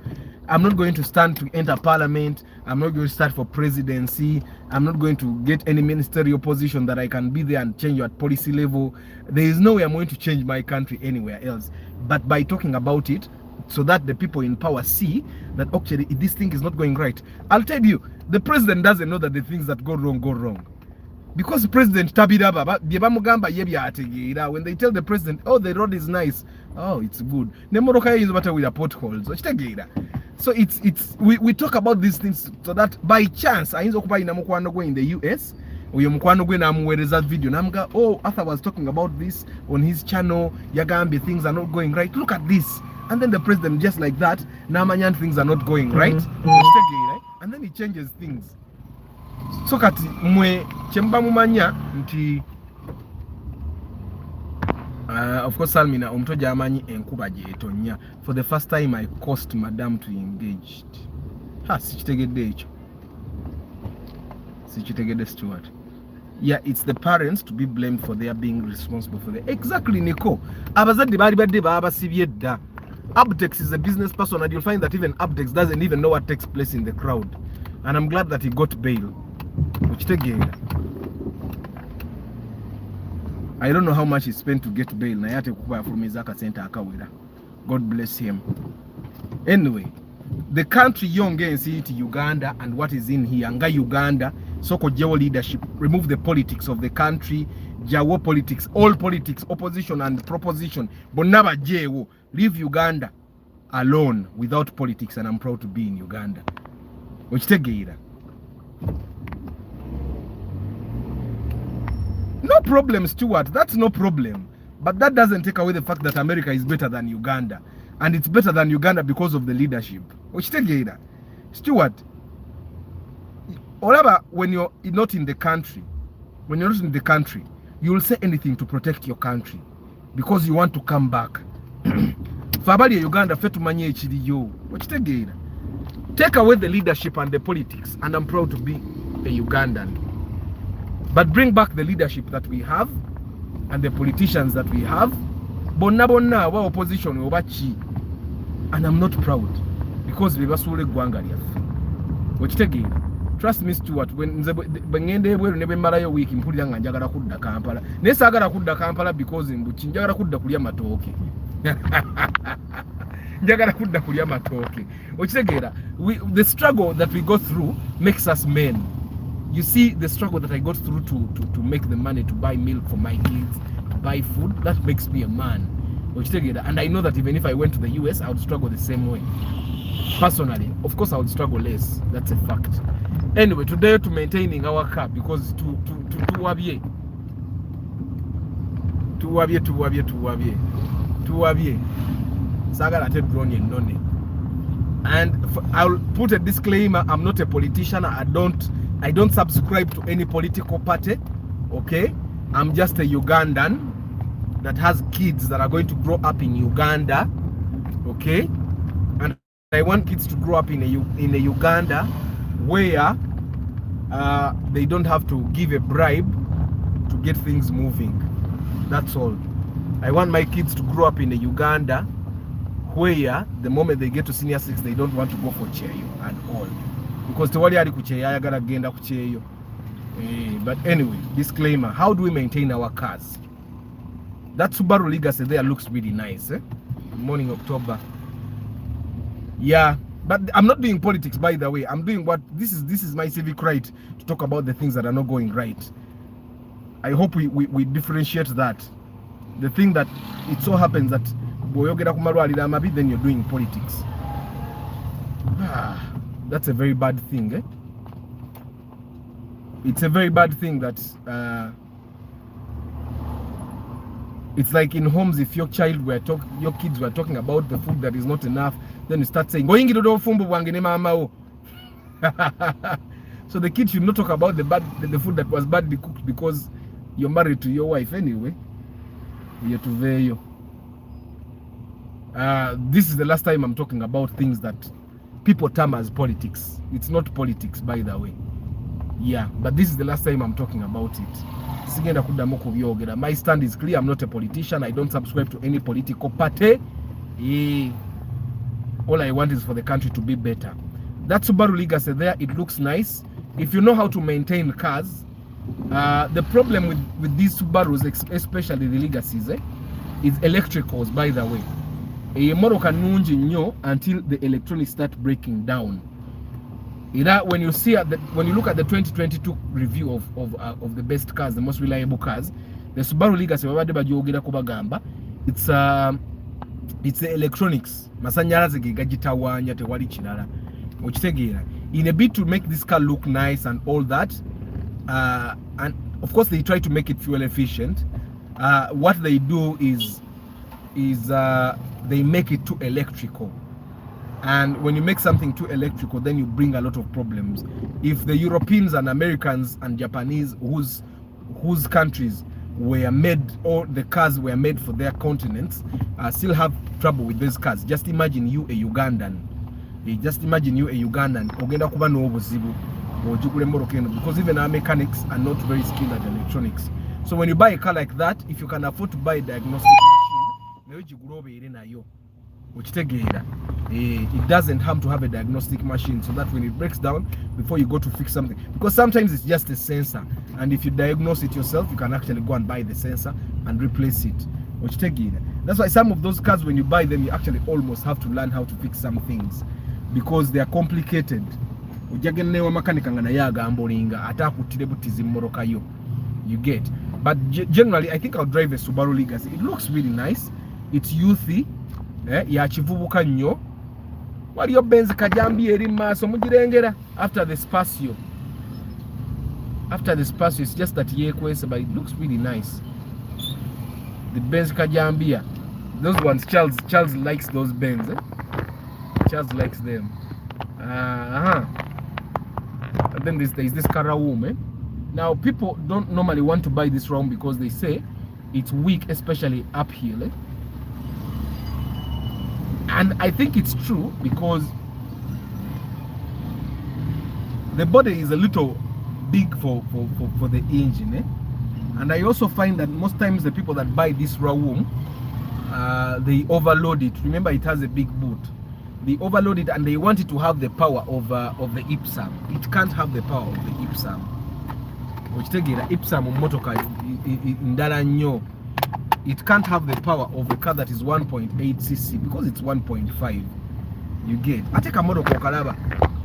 I'm not going to stand to enter parliament. I'm not going to start for presidency. I'm not going to get any ministerial position that I can be there and change you at policy level. There is no way I'm going to change my country anywhere else. But by talking about it, so that the people in power see that actually this thing is not going right. I'll tell you, the president doesn't know that the things that go wrong. Because the president tabiraba byebamugamba ye byategeera. When they tell the president, oh, the road is nice, oh, it's good, nemoroka is better with the potholes, okitegeera. So we talk about these things so that by chance ayinza okuba ina mukwano gwe in the US, oyo mukwano gwe namuweereza video namuga, oh, Arthur was talking about this on his channel, yagambye things are not going right, look at this. And then the president just like that namanyan things are not going right, and then he changes things. So kati mwe chemba mumanya nti of course Salmina omutoja amanyi enkuba gyetonya. For the first time I cost madam to engage. Sikitegedde ekyo. Sikitegedde Stuart. Yeah, it's the parents to be blamed for their being responsible for the exactly Nico. Abazadde bali badde babasibye dda. Abdex is a business person and you'll find that even Abdex doesn't even know what takes place in the crowd. And I'm glad that he got bail. I don't know how much he spent to get bail. Nayate kuba from Izaka Center akawera. God bless him. Anyway, the country young and see it Uganda and what is in here. Anga Uganda, soko jawo leadership, remove the politics of the country, jawo politics, all politics, opposition and proposition. Bonaba jewo, leave Uganda alone without politics, and I'm proud to be in Uganda. Okitegeera. No problem, Stuart. That's no problem. But that doesn't take away the fact that America is better than Uganda. And it's better than Uganda because of the leadership. Okitegeera. Stuart, Olaba, when you're not in the country, you will say anything to protect your country because you want to come back. Fabali Uganda fetumanye ekiriyo. Okitegeera. Take away the leadership and the politics, and I'm proud to be a Ugandan. But bring back the leadership that we have and the politicians that we have. Bonna wa opposition obachi. And I'm not proud because we basule gwanga lyaffe. Okitegeera. Trust me, Stuart, when ngende bweru ne bemalayo week mpulira nga njagala kudda Kampala. Naye saagala kudda Kampala because mbuchi njagala kudda kulya matooke. Njagala kudda kulya matooke. Okitegeera. The struggle that we go through makes us men. You see, the struggle that I got through to make the money to buy milk for my kids, to buy food, that makes me a man. And I know that even if I went to the US, I would struggle the same way. Personally, of course, I would struggle less. That's a fact. Anyway, today to maintaining our car because to wabye. Sagala te drone none. And I'll put a disclaimer, I'm not a politician. I don't subscribe to any political party, okay? I'm just a Ugandan that has kids that are going to grow up in Uganda, okay? And I want kids to grow up in a Uganda where they don't have to give a bribe to get things moving. That's all. I want my kids to grow up in a Uganda where the moment they get to senior 6, they don't want to go for cheyo at all. Because tewali ali kucheya ayagala genda kucheyo. But anyway, disclaimer, how do we maintain our cars? That Subaru Legacy there looks really nice. Good morning, October. Yeah, but I'm not doing politics, by the way. I'm doing what this is my civic right to talk about the things that are not going right. I hope we differentiate that. The thing that it so happens that then you're doing politics. That's a very bad thing, eh? It's a very bad thing that it's like in homes, if your kids were talking about the food that is not enough, then you start saying, so the kids should not talk about the food that was badly cooked because you're married to your wife anyway. This is the last time I'm talking about things that people term as politics. It's not politics, by the way. Yeah, but this is the last time I'm talking about it. Sigenda kuddamu kubyogera. My stand is clear. I'm not a politician. I don't subscribe to any political party. All I want is for the country to be better. That Subaru Legacy there, it looks nice. If you know how to maintain cars, the problem with these Subarus, especially the Legacies, is electricals, by the way. Emotoka nungi nnyo until the electronics start breaking down. When you look at the 2022 review of the best cars, the most reliable cars, the Subaru Legacy babadde bagyogera kubagamba, it's the electronics. Masanyalaze ge gagitawaanya tewali kirala. Okitegeera. In a bid to make this car look nice and all that, and of course they try to make it fuel efficient. What they do is they make it too electrical. And when you make something too electrical, then you bring a lot of problems. If the Europeans and Americans and Japanese, whose countries were made, or the cars were made for their continents, still have trouble with these cars. Just imagine you a Ugandan. Ogenda kuba n'obuzibu bw'ogigula emmotoka eno, because even our mechanics are not very skilled at electronics. So when you buy a car like that, if you can afford to buy a diagnostic machine, nayo gigula obeere nayo. Okitegeera. It doesn't harm to have a diagnostic machine, so that when it breaks down, before you go to fix something, because sometimes it's just a sensor, and if you diagnose it yourself, you can actually go and buy the sensor and replace it. Okitegeera. That's why some of those cars, when you buy them, you actually almost have to learn how to fix some things, because they are complicated. Ojagennewa makanika nga naye agambolinga atakutire butizi mmoroka yo. You get. But generally, I think I'll drive a Subaru Legacy. It looks really nice. It's youthy. Ya kivubuka nnyo. Waliyo Benz kajambi eri maaso mugirengera after the Spacio. It's just that yekwese, but it looks really nice. The Benz kajambia. Those ones, Charles likes those Benz. Charles likes them. And then there's this Karaum. Now people don't normally want to buy this ROM because they say it's weak, especially uphill. And I think it's true, because the body is a little big for the engine. And I also find that most times the people that buy this ROM, they overload it. Remember, it has a big boot. They overload it and they want it to have the power of the Ipsam. It can't have the power of the Ipsam. Okitegeera, Ipsam motoka ndala nnyo. It can't have the power of a car that is 1.8cc because it's 1.5. You get. I take a motoka okalaba.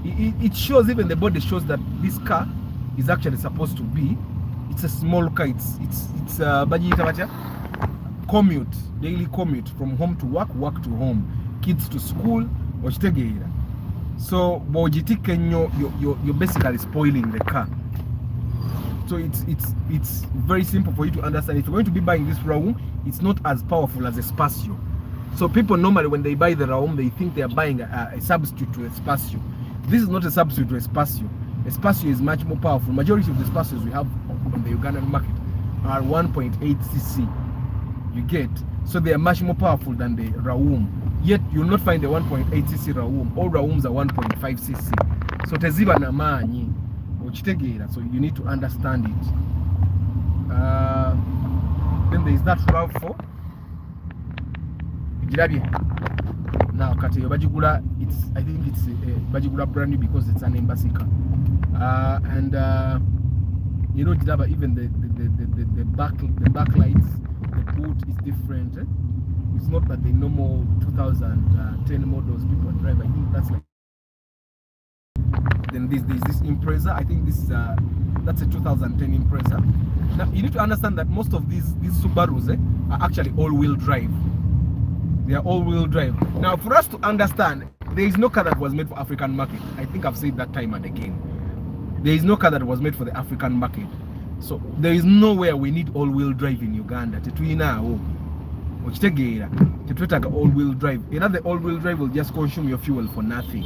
It shows, even the body shows that this car is actually supposed to be. It's a small car. It's commute, daily commute from home to work, work to home, kids to school. Okitegeera. So bw'ogitika ennyo, you're basically spoiling the car. So it's very simple for you to understand. If you're going to be buying this Raum, it's not as powerful as a Spacio. So people normally, when they buy the Raum, they think they are buying a substitute to a Spacio. This is not a substitute to a Spacio. A Spacio is much more powerful. Majority of the Spacios we have on the Ugandan market are 1.8cc. You get. So they are much more powerful than the Raum. Yet you'll not find the 1.8cc Raum. All Raums are 1.5cc. So teziba na maanyi. So you need to understand it. Then there is that RAV4. Now kati bajigula, I think it's bajigula brand new because it's an embassy car. And you know, even the backlights, the boot is different. It's not that the normal 2010 models people drive. I think that's like. Then there's this Impreza. I think that's a 2010 Impreza. Now you need to understand that most of these Subarus are actually all-wheel drive. They are all-wheel drive. Now for us to understand, there is no car that was made for African market. I think I've said that time and again. There is no car that was made for the African market. So there is nowhere we need all-wheel drive in Uganda. All-wheel drive. The all-wheel drive will just consume your fuel for nothing.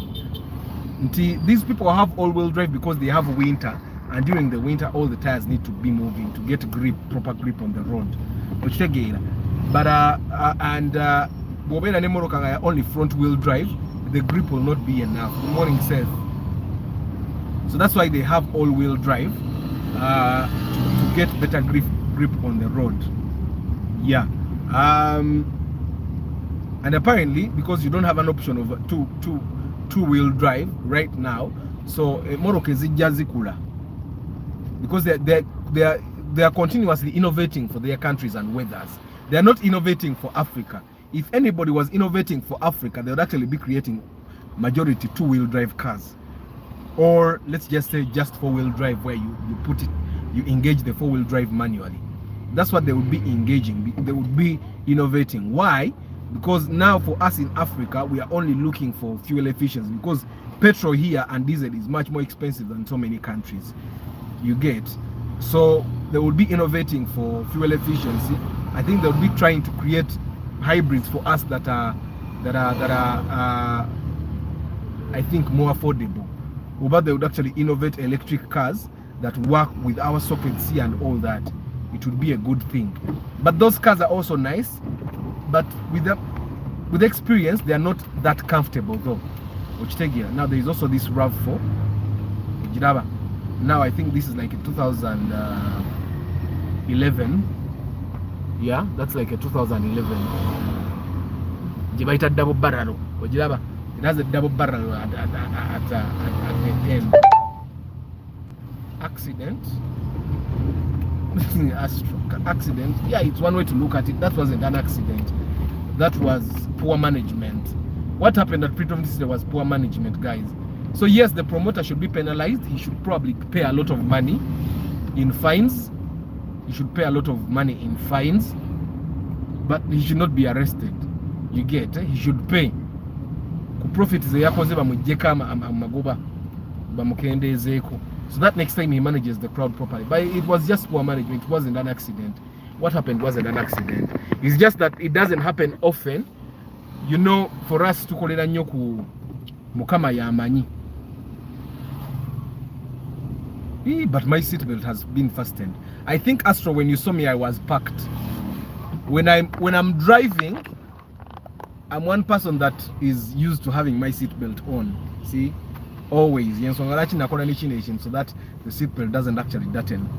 These people have all-wheel drive because they have winter, and during the winter all the tires need to be moving to get proper grip on the road. But only front-wheel drive, the grip will not be enough. The morning says So that's why they have all-wheel drive to get better grip on the road. Yeah. And apparently, because you don't have an option of two-wheel drive right now, so zikula, because they are continuously innovating for their countries and weathers. They are not innovating for Africa. If anybody was innovating for Africa, they would actually be creating majority two-wheel drive cars, or let's just say just four-wheel drive, where you engage the four-wheel drive manually. That's what they would be engaging. They would be innovating. Why? Because now for us in Africa, we are only looking for fuel efficiency, because petrol here and diesel is much more expensive than so many countries. You get? So they will be innovating for fuel efficiency. I think they'll be trying to create hybrids for us that are I think more affordable. But they would actually innovate electric cars that work with our sockets here and all that. It would be a good thing. But those cars are also nice, but with experience, they are not that comfortable though. Now there is also this RAV4. Now I think this is like a 2011. Yeah, that's like a 2011. Jibaita double barrel. It has a double barrel at the end. Accident. Accident. Yeah, it's one way to look at it. That wasn't an accident. That was poor management. What happened at Freedom District was poor management, guys. So yes, the promoter should be penalized. He should probably pay a lot of money in fines. But he should not be arrested. You get? He should pay. Profit ze yakoze bamujeka magoba bamukendezeko. So that next time he manages the crowd properly. But it was just poor management. It wasn't an accident. What happened wasn't an accident. It's just that it doesn't happen often. You know, for us to kolera nnyo ku mukama yamanyi. But my seatbelt has been fastened. I think, Astro, when you saw me, I was parked. When I'm driving, I'm one person that is used to having my seatbelt on. See, always. So that the seatbelt doesn't actually deaden me.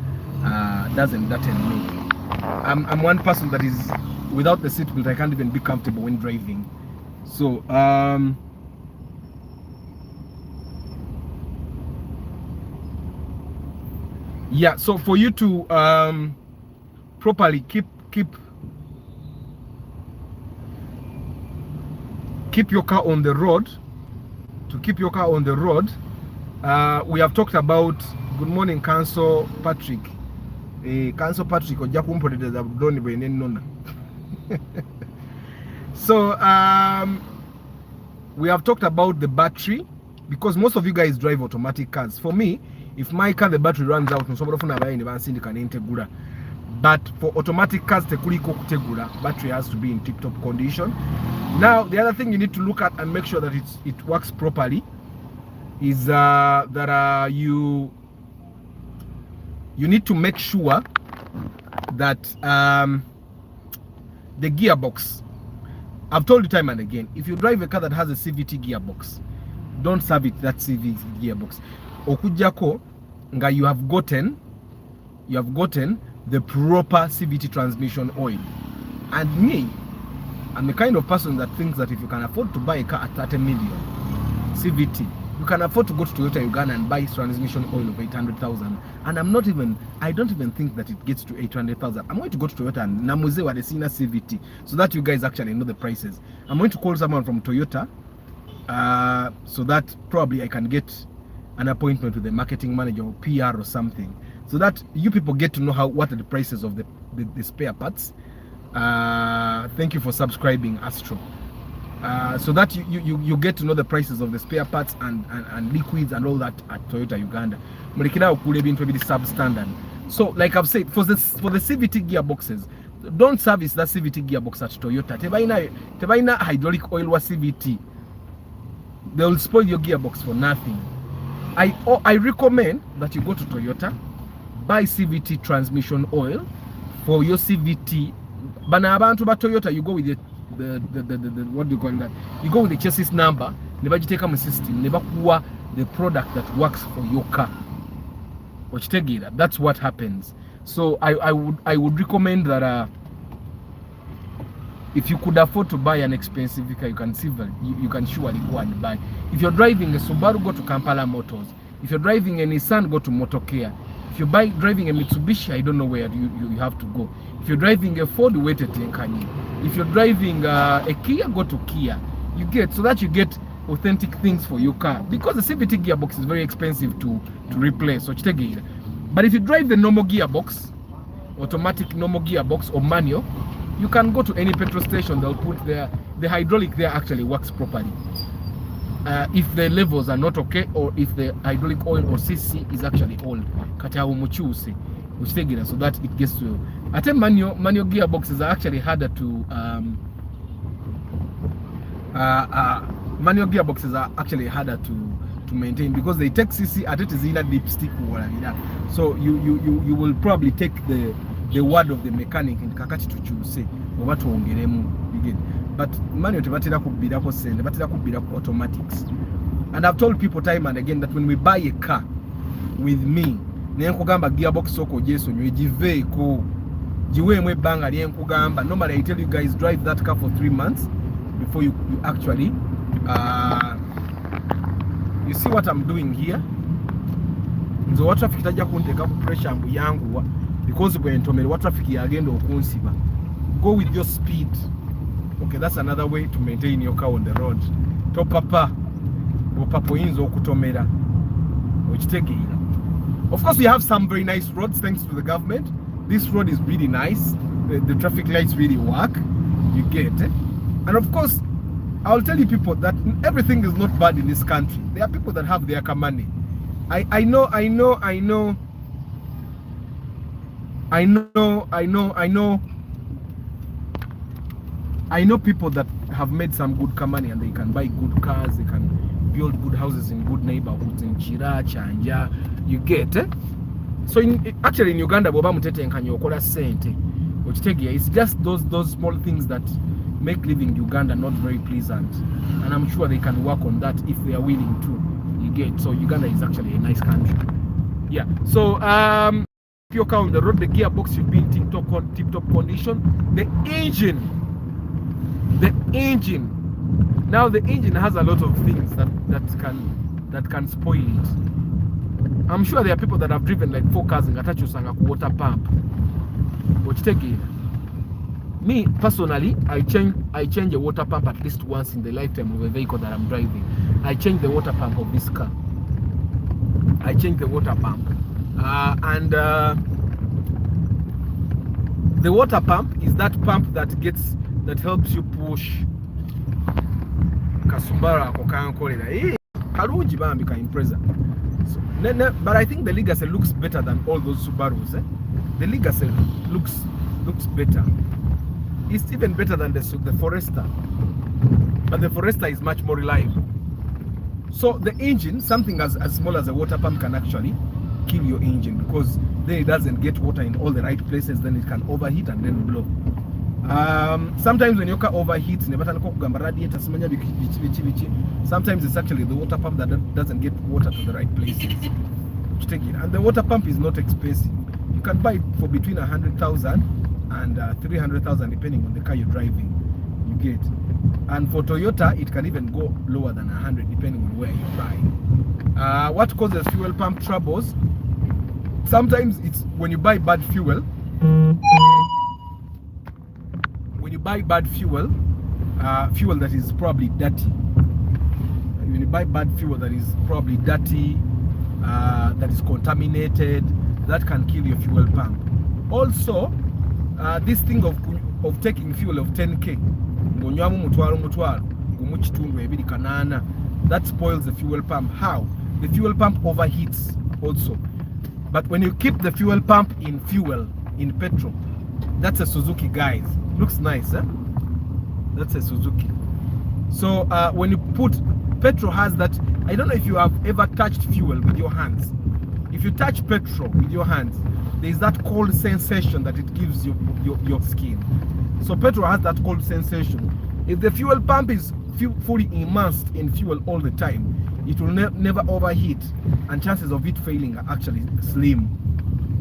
I'm one person that is without the seatbelt. I can't even be comfortable when driving. So yeah. So for you to properly keep your car on the road, we have talked about. Good morning, Council Patrick. Council Patrick ojja kumpoteza drone bwene nona. So we have talked about the battery, because most of you guys drive automatic cars. For me, if my car the battery runs out, but for automatic cars battery has to be in tip-top condition. Now the other thing you need to look at and make sure that it works properly is that you need to make sure that the gearbox, I've told you time and again, if you drive a car that has a CVT gearbox, don't service that CVT gearbox. Okujako nga you have gotten the proper CVT transmission oil. And me, I'm the kind of person that thinks that if you can afford to buy a car at 30 million CVT, you can afford to go to Toyota Uganda and buy transmission oil of 800,000. And I don't even think that it gets to 800,000. I'm going to go to Toyota and Namuze wa Desina CVT, so that you guys actually know the prices. I'm going to call someone from Toyota, so that probably I can get an appointment with the marketing manager or PR or something, so that you people get to know what are the prices of the spare parts. Thank you for subscribing, Astro. So that you get to know the prices of the spare parts and liquids and all that at Toyota Uganda. Substandard. So like I've said, for the CVT gearboxes, don't service that CVT gearbox at Toyota. Tebaina hydraulic oil was CVT. They will spoil your gearbox for nothing. I recommend that you go to Toyota, buy CVT transmission oil for your CVT. Bana abantu ba Toyota, you go with the what do you call that? You go with the chassis number. Never take a system. Never kuwa the product that works for your car. That's what happens. So I would recommend that if you could afford to buy an expensive car, you can surely go and buy. If you're driving a Subaru, go to Kampala Motors. If you're driving a Nissan, go to Motokea. If you're driving a Mitsubishi, I don't know where you have to go. If you're driving a Ford, wait at Tenkani. If you're driving a Kia, go to Kia. So that you get authentic things for your car, because the CVT gearbox is very expensive to replace. But if you drive the normal gearbox, automatic normal gearbox or manual, you can go to any petrol station. They'll put the hydraulic there actually works properly. If the levels are not okay, or if the hydraulic oil or CC is actually old, so that it gets to. I think manual gearboxes are actually harder to manual gearboxes are actually harder to maintain, because they take CC at it is in a dipstick or that. So you will probably take the word of the mechanic in kakati to choose what to you get. But manual tebatira kubira ko sende batira kubira ko automatics. And I've told people time and again that when we buy a car with me, nenkugamba gearbox soko jeso nyejive ko jiwe mwe banga lyenkugamba. Normally I tell you guys, drive that car for 3 months before you actually you see what I'm doing here. Nzo what traffic tajja kunteka ku pressure mbu yangu because when ntomere what traffic yagenda okunsiba. Go with your speed. Okay, that's another way to maintain your car on the road. Topapa opapo yinza okutomera okitegeera. Of course, we have some very nice roads thanks to the government. This road is really nice. The traffic lights really work. You get it. And of course, I'll tell you people that everything is not bad in this country. There are people that have their money. I know people that have made some good money and they can buy good cars, they can build good houses in good neighborhoods in Chira, Chanja, you get it? So actually in Uganda, boba mutete nkanyokola sente. It's just those small things that make living in Uganda not very pleasant, and I'm sure they can work on that if they are willing to. You get. So Uganda is actually a nice country. Yeah. So if your car on the road, the gearbox should be in tip-top condition. The engine. Now the engine has a lot of things that can spoil it. I'm sure there are people that have driven like 4 cars in Gatachusanga water pump. But take it. Me personally, I change a water pump at least once in the lifetime of a vehicle that I'm driving. I change the water pump of this car. I change the water pump, and the water pump is that pump that helps you push. Kasumbara kokankolera. Karunji bambi ka impreza. But I think the Legacy looks better than all those Subarus. The Legacy looks better. It's even better than the Forester, but the Forester is much more reliable. So the engine, something as small as a water pump can actually kill your engine, because then it doesn't get water in all the right places, then it can overheat and then blow. Sometimes when your car overheats, sometimes it's actually the water pump that doesn't get water to the right places. And the water pump is not expensive. You can buy it for between 100,000 and 300,000 depending on the car you're driving. You get. And for Toyota, it can even go lower than 100 depending on where you buy. What causes fuel pump troubles? Sometimes it's when you buy bad fuel. When you buy bad fuel, fuel that is probably dirty. When you buy bad fuel that is probably dirty, that is contaminated, that can kill your fuel pump. Also, this thing of taking fuel of 10k, that spoils the fuel pump. How? The fuel pump overheats also. But when you keep the fuel pump in petrol, that's a Suzuki, guys. Looks nice, eh? That's a Suzuki. So when you put petrol, has that. I don't know if you have ever touched fuel with your hands. If you touch petrol with your hands, there's that cold sensation that it gives your skin. So petrol has that cold sensation. If the fuel pump is fully immersed in fuel all the time, it will never overheat, and chances of it failing are actually slim.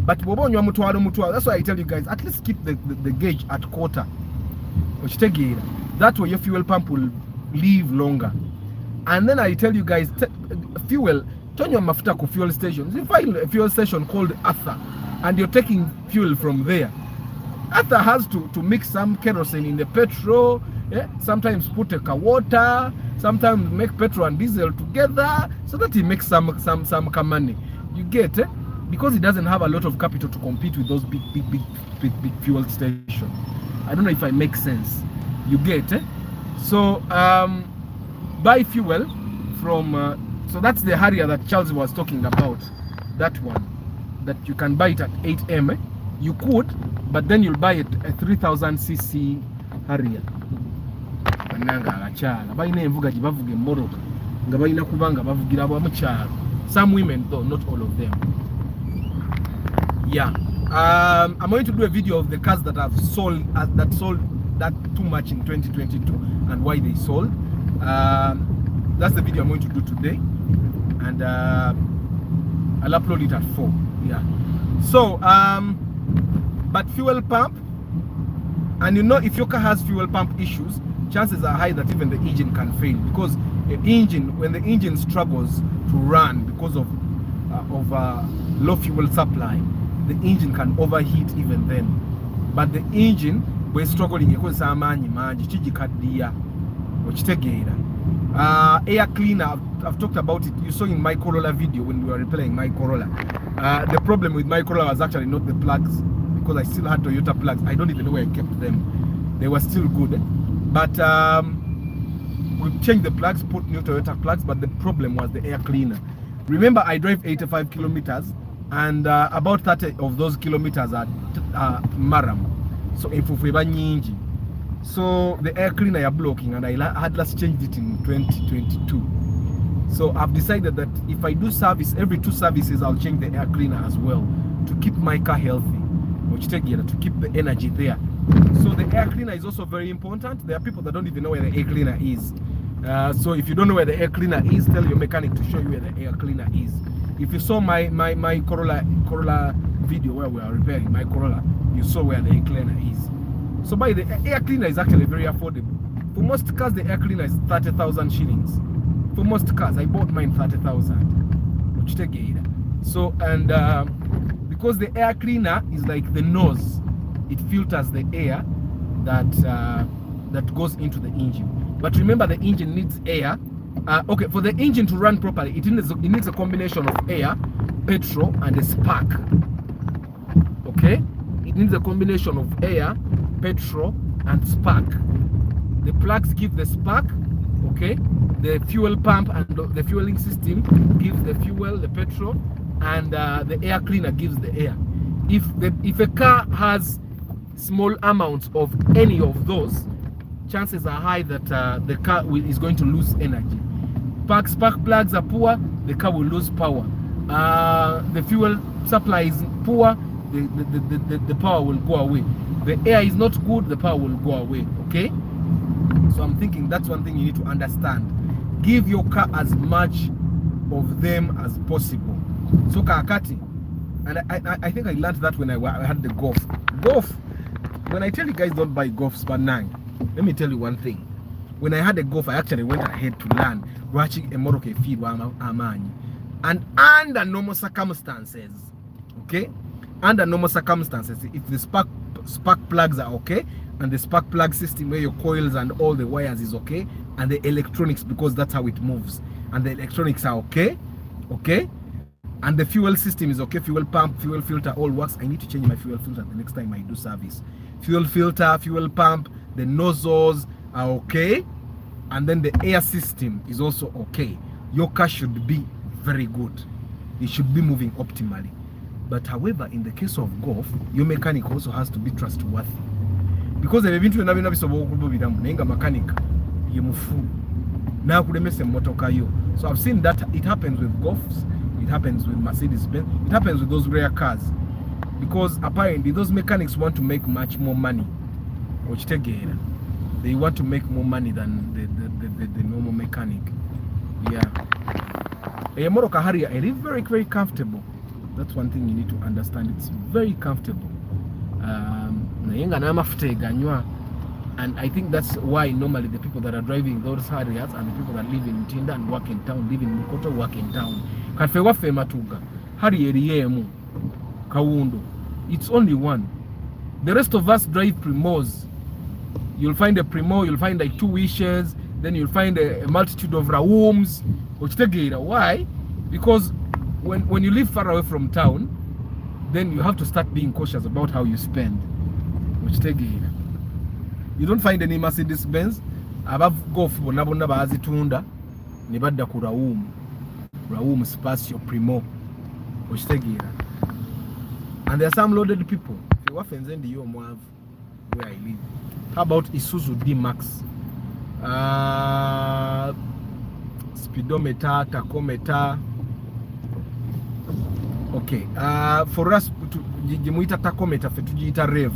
But that's why I tell you guys, at least keep the gauge at quarter. That way your fuel pump will live longer. And then I tell you guys, fuel, turn your mafuta to fuel stations. You find a fuel station called Arthur, and you're taking fuel from there. Arthur has to mix some kerosene in the petrol, sometimes put a water, sometimes make petrol and diesel together, so that he makes some money. You get it? Because he doesn't have a lot of capital to compete with those big fuel stations. I don't know if I make sense. You get it? So buy fuel from so that's the Harrier that Charles was talking about. That one that you can buy it at 8M. You could, but then you'll buy it a 3000cc Harrier. Some women though, not all of them. Yeah, I'm going to do a video of the cars that have sold that too much in 2022 and why they sold. That's the video I'm going to do today, and I'll upload it at 4. Yeah. So but fuel pump, and you know, if your car has fuel pump issues, chances are high that even the engine can fail, because when the engine struggles to run because of low fuel supply, the engine can overheat even then. But the engine, we're struggling because air cleaner, I've talked about it. You saw in my Corolla video when we were repairing my Corolla. The problem with my Corolla was actually not the plugs, because I still had Toyota plugs. I don't even know where I kept them. They were still good, but we changed the plugs, put new Toyota plugs, but the problem was the air cleaner. Remember, I drive 85 kilometers, and about 30 of those kilometers are Maram. So so the air cleaner are blocking, and I had last changed it in 2022. So I've decided that if I do service, every 2 services I'll change the air cleaner as well, to keep my car healthy, to keep the energy there. So the air cleaner is also very important. There are people that don't even know where the air cleaner is. So if you don't know where the air cleaner is, tell your mechanic to show you where the air cleaner is. If you saw my Corolla video where we are repairing my Corolla, you saw where the air cleaner is. So by the air cleaner is actually very affordable. For most cars, the air cleaner is 30,000 shillings. For most cars, I bought mine 30,000. So, and because the air cleaner is like the nose, it filters the air that goes into the engine. But remember, the engine needs air. Okay, for the engine to run properly, it needs a combination of air, petrol, and a spark. Okay, it needs a combination of air, petrol, and spark. The plugs give the spark. Okay, the fuel pump and the fueling system gives the fuel, the petrol, and the air cleaner gives the air. If a car has small amounts of any of those, chances are high that the car is going to lose energy. Spark plugs are poor, the car will lose power. The fuel supply is poor, the power will go away. The air is not good, the power will go away. Okay, so I'm thinking that's one thing you need to understand. Give your car as much of them as possible. So kakati, and I think I learned that when I had the Golf. When I tell you guys don't buy Golfs, but nine, let me tell you one thing. When I had a Golf, I actually went ahead to learn watching a Morocco feed amani, and under normal circumstances, okay, under normal circumstances, if the spark plugs are okay, and the spark plug system where your coils and all the wires is okay, and the electronics, because that's how it moves, and the electronics are okay, and the fuel system is okay, fuel pump, fuel filter, all works. I need to change my fuel filter the next time I do service. Fuel filter, fuel pump, the nozzles are okay, and then the air system is also okay. Your car should be very good. It should be moving optimally. But however, in the case of Golf, your mechanic also has to be trustworthy, because they've been to another mechanic now so I've seen that it happens with Golfs, it happens with Mercedes-Benz, it happens with those rare cars, because apparently those mechanics want to make much more money. They want to make more money than the normal mechanic. Yeah. Emoroka Harrier, it is very, very comfortable. That's one thing you need to understand. It's very comfortable. And I think that's why normally the people that are driving those Harriers and the people that live in Tinda and work in town, live in Mukoto, work in town. Kafewafe matuga. Harrier yemu. Kawundo. It's only one. The rest of us drive Primos. You'll find a Primo, you'll find like 2 wishes, then you'll find a multitude of rooms. Why? Because when you live far away from town, then you have to start being cautious about how you spend. You don't find any Mercedes Benz above golf bonabona bazitunda nibadda ku Raum Spacio Primo. And there are some loaded people. Where I live. How about Isuzu D-Max? Speedometer, tachometer. Okay. For us to jimuita tachometer for tujiita rev.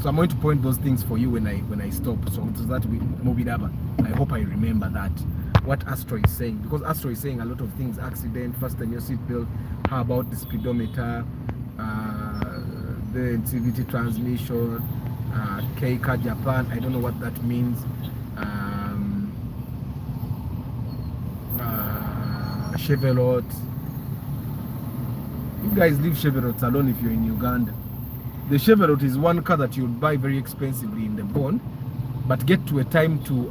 So I'm going to point those things for you when I stop. So that we move it up. I hope I remember that. What Astro is saying, because Astro is saying a lot of things: accident, fasten your seatbelt. How about the speedometer, the CVT transmission, Keika Japan? I don't know what that means. Chevrolet. You guys leave Chevrolets alone if you're in Uganda. The Chevrolet is one car that you'll buy very expensively in the bond, but get to a time to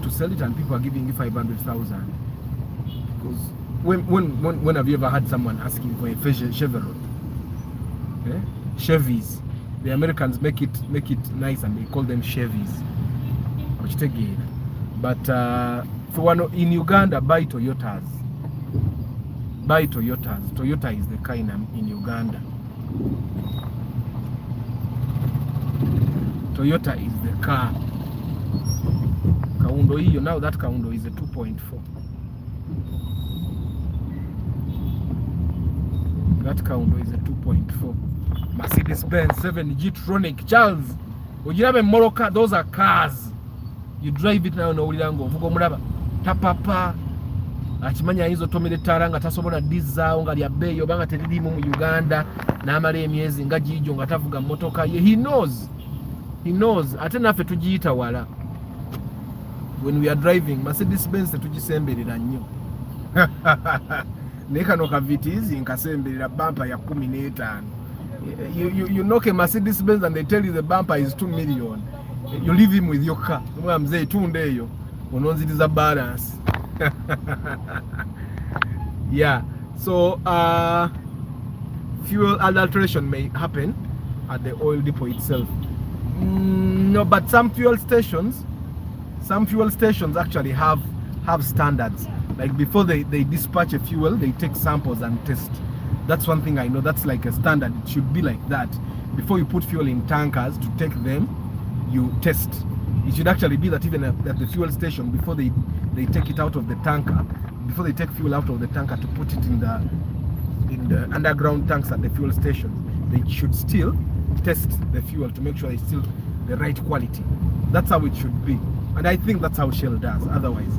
sell it, and people are giving you 500,000. Because when have you ever had someone asking for a Chevrolet? Chevys. The Americans make it nice and they call them Chevys. But for one in Uganda, buy Toyotas. Buy Toyotas. Toyota is the car in Uganda. Toyota is the car. Kaundo hiyo, now that Kaundo is a 2.4. That Kaundo is a 2.4. Mercedes Benz 7 G-Tronic. Charles, ujirabe Moroka, those are cars. You drive it now no ulirango vugo mulaba tapapa akimanya hizo tomere taranga tasobola diza nga lya beyo banga teririmu mu Uganda na amale emyezi nga jijo nga tavuga motoka ye. He knows ate nafe tujiita wala when we are driving Mercedes Benz tujisemberera nnyo nekano kavitizi nkasemberera bumper ya 15. You knock a Mercedes Benz and they tell you the bumper is 2 million. You leave him with your car. Mzee tunde hiyo unonziliza balance. Yeah. So fuel adulteration may happen at the oil depot itself. No, but some fuel stations actually have standards. Like before they dispatch a fuel, they take samples and test. That's one thing I know. That's like a standard. It should be like that. Before you put fuel in tankers to take them, you test. It should actually be that even at the fuel station, before they take it out of the tanker, before they take fuel out of the tanker to put it in the underground tanks at the fuel station, they should still test the fuel to make sure it's still the right quality. That's how it should be. And I think that's how Shell does. Otherwise,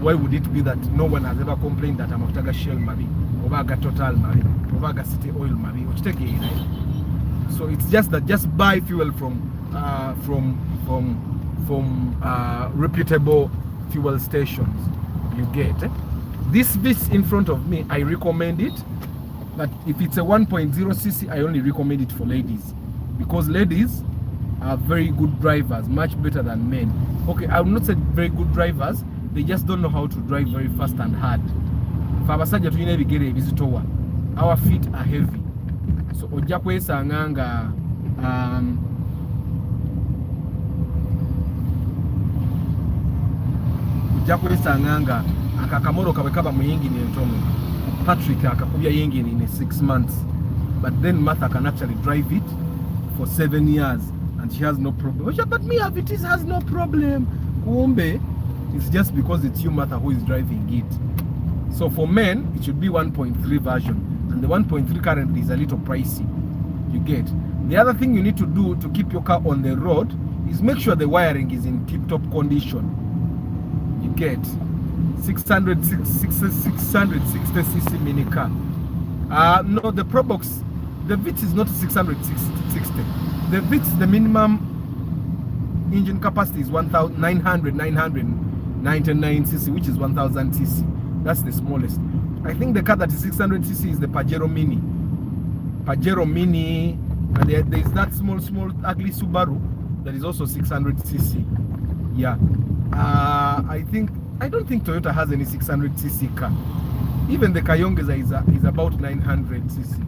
why would it be that no one has ever complained that Amaftaga Shell Mabi, Obaga Total Mabi, Obaga City Oil Mabi, which take it, right? So it's just that just buy fuel from reputable fuel stations. You get this in front of me. I recommend it, but if it's a 1.0cc, I only recommend it for ladies, because ladies are very good drivers, much better than men. Okay, I will not say very good drivers, they just don't know how to drive very fast and hard. Our feet are heavy, so ojja kwesanga nga akakamoro kawe kaba muyingini entono. Patrick akakubya yingini in 6 months, but then Martha can actually drive it for 7 years and she has no problem. But me, it has no problem. Kumbe, it's just because it's you, Martha, who is driving it. So for men, it should be 1.3 version, and the 1.3 currently is a little pricey. You get. The other thing you need to do to keep your car on the road is make sure the wiring is in tip-top condition. You get 660cc mini car. No, the Probox, the Vitz is not 660. The Vitz, the minimum engine capacity is 999cc, which is 1000cc. That's the smallest. I think the car that is 600cc is the Pajero Mini. And there is that small ugly Subaru that is also 600cc. Yeah. I don't think Toyota has any 600cc car. Even the Kayongeza is about 900cc.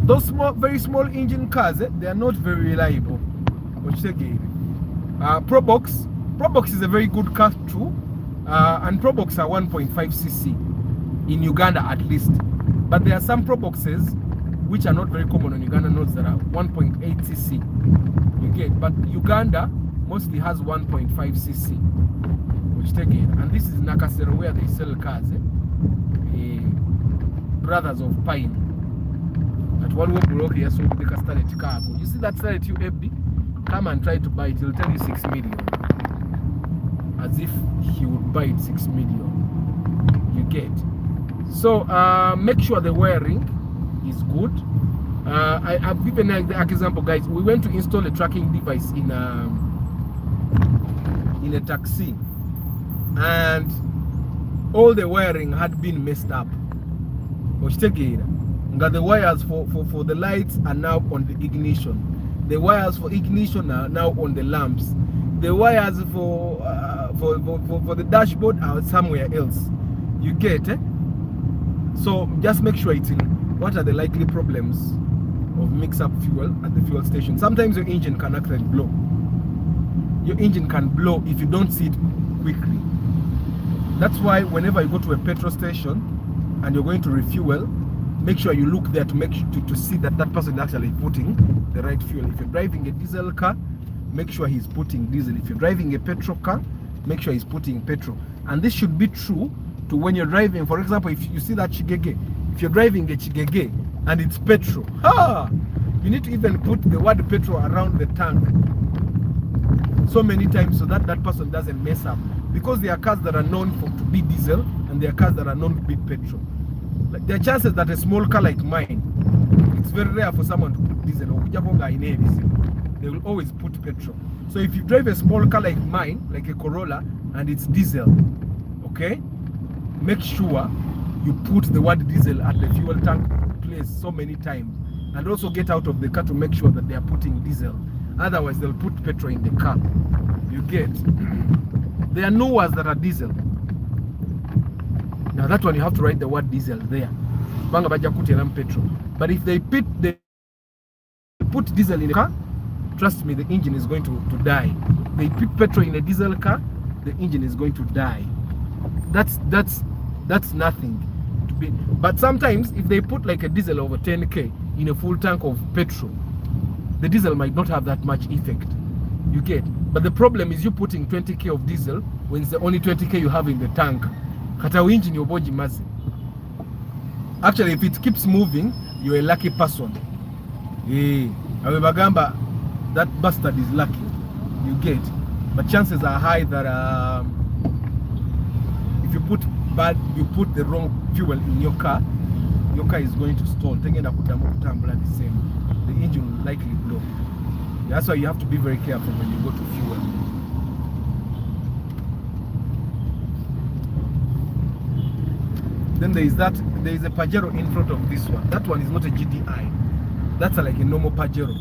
Those very small engine cars, they are not very reliable. Probox is a very good car too, and Probox are 1.5cc in Uganda at least. But there are some Proboxes which are not very common on Uganda nodes that are 1.8cc. You get, but Uganda mostly has 1.5cc. And this is Nakasero where they sell cars. Brothers of Pine. At one walk broke here, so they can start a car. You see that side you FB? Come and try to buy it. He'll tell you 6 million. As if he would buy it 6 million. You get. So make sure the wiring is good. I've given the example, guys. We went to install a tracking device in a taxi, and all the wiring had been messed up. The wires for the lights are now on the ignition. The wires for ignition are now on the lamps. The wires for the dashboard are somewhere else. You get it? So just make sure it's in. What are the likely problems of mix-up fuel at the fuel station? Sometimes your engine can actually blow. Your engine can blow if you don't see it quickly. That's why whenever you go to a petrol station and you're going to refuel, make sure you look there to see that that person is actually putting the right fuel. If you're driving a diesel car, make sure he's putting diesel. If you're driving a petrol car, make sure he's putting petrol. And this should be true to when you're driving. For example, if you see that Chigege, if you're driving a Chigege and it's petrol, you need to even put the word petrol around the tank so many times so that that person doesn't mess up. Because there are cars that are known to be diesel and there are cars that are known to be petrol. Like, there are chances that a small car like mine, it's very rare for someone to put diesel, or they will always put petrol. So if you drive a small car like mine, like a Corolla, and it's diesel, okay, make sure you put the word diesel at the fuel tank place so many times, and also get out of the car to make sure that they are putting diesel. Otherwise they'll put petrol in the car. You get. There are no words that are diesel. Now that one you have to write the word diesel there. But if they put diesel in a car, trust me, the engine is going to die. They put petrol in a diesel car, the engine is going to die. That's nothing to be. But sometimes if they put like a diesel over 10k in a full tank of petrol, the diesel might not have that much effect. You get. But the problem is you putting 20k of diesel when it's the only 20k you have in the tank. Actually, if it keeps moving, you're a lucky person. That bastard is lucky. You get. But chances are high that if you put the wrong fuel in your car is going to stall. The engine will likely blow. That's why you have to be very careful when you go to fuel. Then there is a Pajero in front of this one. That one is not a GDI. That's like a normal Pajero.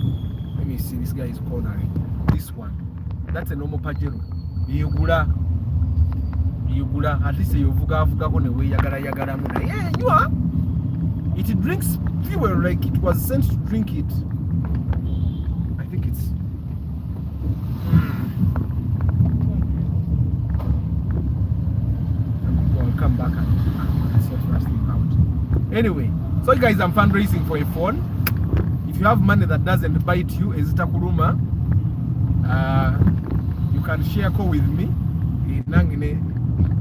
Let me see, this guy is cornering. This one. That's a normal Pajero. Yugura. At least you yeah, you are. It drinks fuel like it was sent to drink it. I think it's I'll come back and sort that thing out. Anyway, so guys, I'm fundraising for a phone. If you have money that doesn't bite you, Ezita Kuruma, you can share call with me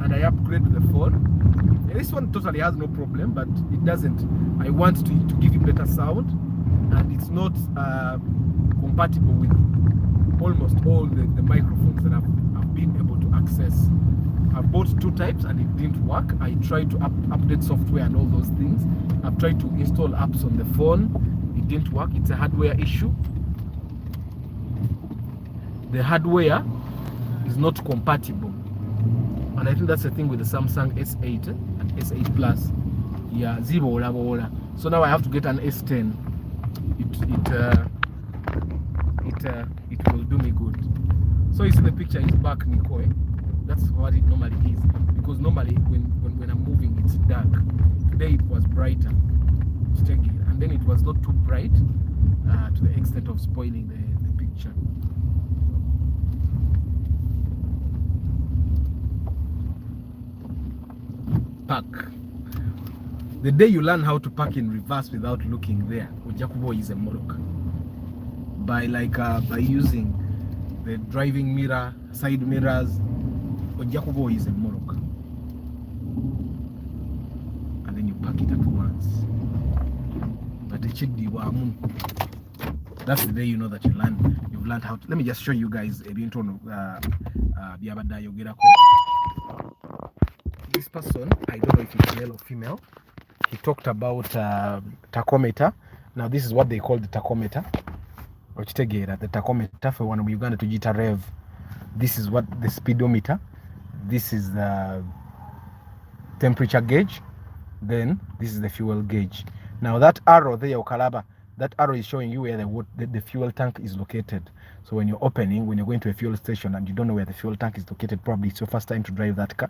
and I upgrade the phone. This one totally has no problem, but it doesn't. I want to give it better sound, and it's not compatible with almost all the microphones that I've been able to access. I bought 2 types and it didn't work. I tried to update software and all those things. I've tried to install apps on the phone. It didn't work. It's a hardware issue. The hardware is not compatible. And I think that's the thing with the Samsung S8 and S8 Plus. Yeah, zero. So now I have to get an S10. It will do me good. So you see the picture is back, Nikoi. That's what it normally is. Because normally when I'm moving, it's dark. Today it was brighter. And then it was not too bright to the extent of spoiling the picture. Park. The day you learn how to park in reverse without looking there, Ojakubo is a Morok. By using the driving mirror, side mirrors, Ojakubo is a Morok. And then you park it at once. But that's the day you know that you've learned how to. Let me just show you guys a bit on this person, I don't know if it's male or female. He talked about tachometer. Now this is what they call the tachometer. The tachometer for one of Uganda to Jita Rev. This is what the speedometer. This is the temperature gauge. Then this is the fuel gauge. Now that arrow there, Okalaba, that arrow is showing you where the fuel tank is located. So when you're opening, when you're going to a fuel station and you don't know where the fuel tank is located, probably it's your first time to drive that car.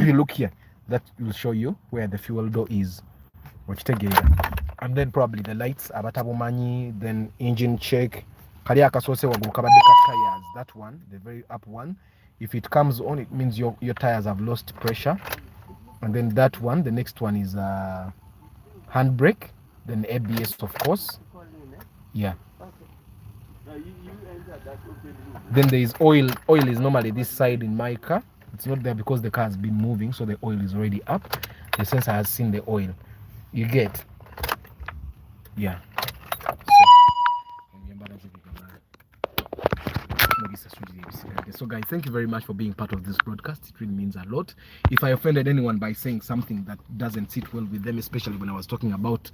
You look here, that will show you where the fuel door is. And then probably the lights, abatabumanyi, then engine check. That one, the very up one. If it comes on, it means your tires have lost pressure. And then that one, the next one is handbrake, then ABS, of course. Yeah. Then there is oil. Oil is normally this side in my car. It's not there because the car has been moving, so the oil is already up. The sensor has seen the oil. You get? Yeah. So guys, thank you very much for being part of this broadcast. It really means a lot. If I offended anyone by saying something that doesn't sit well with them, especially when I was talking about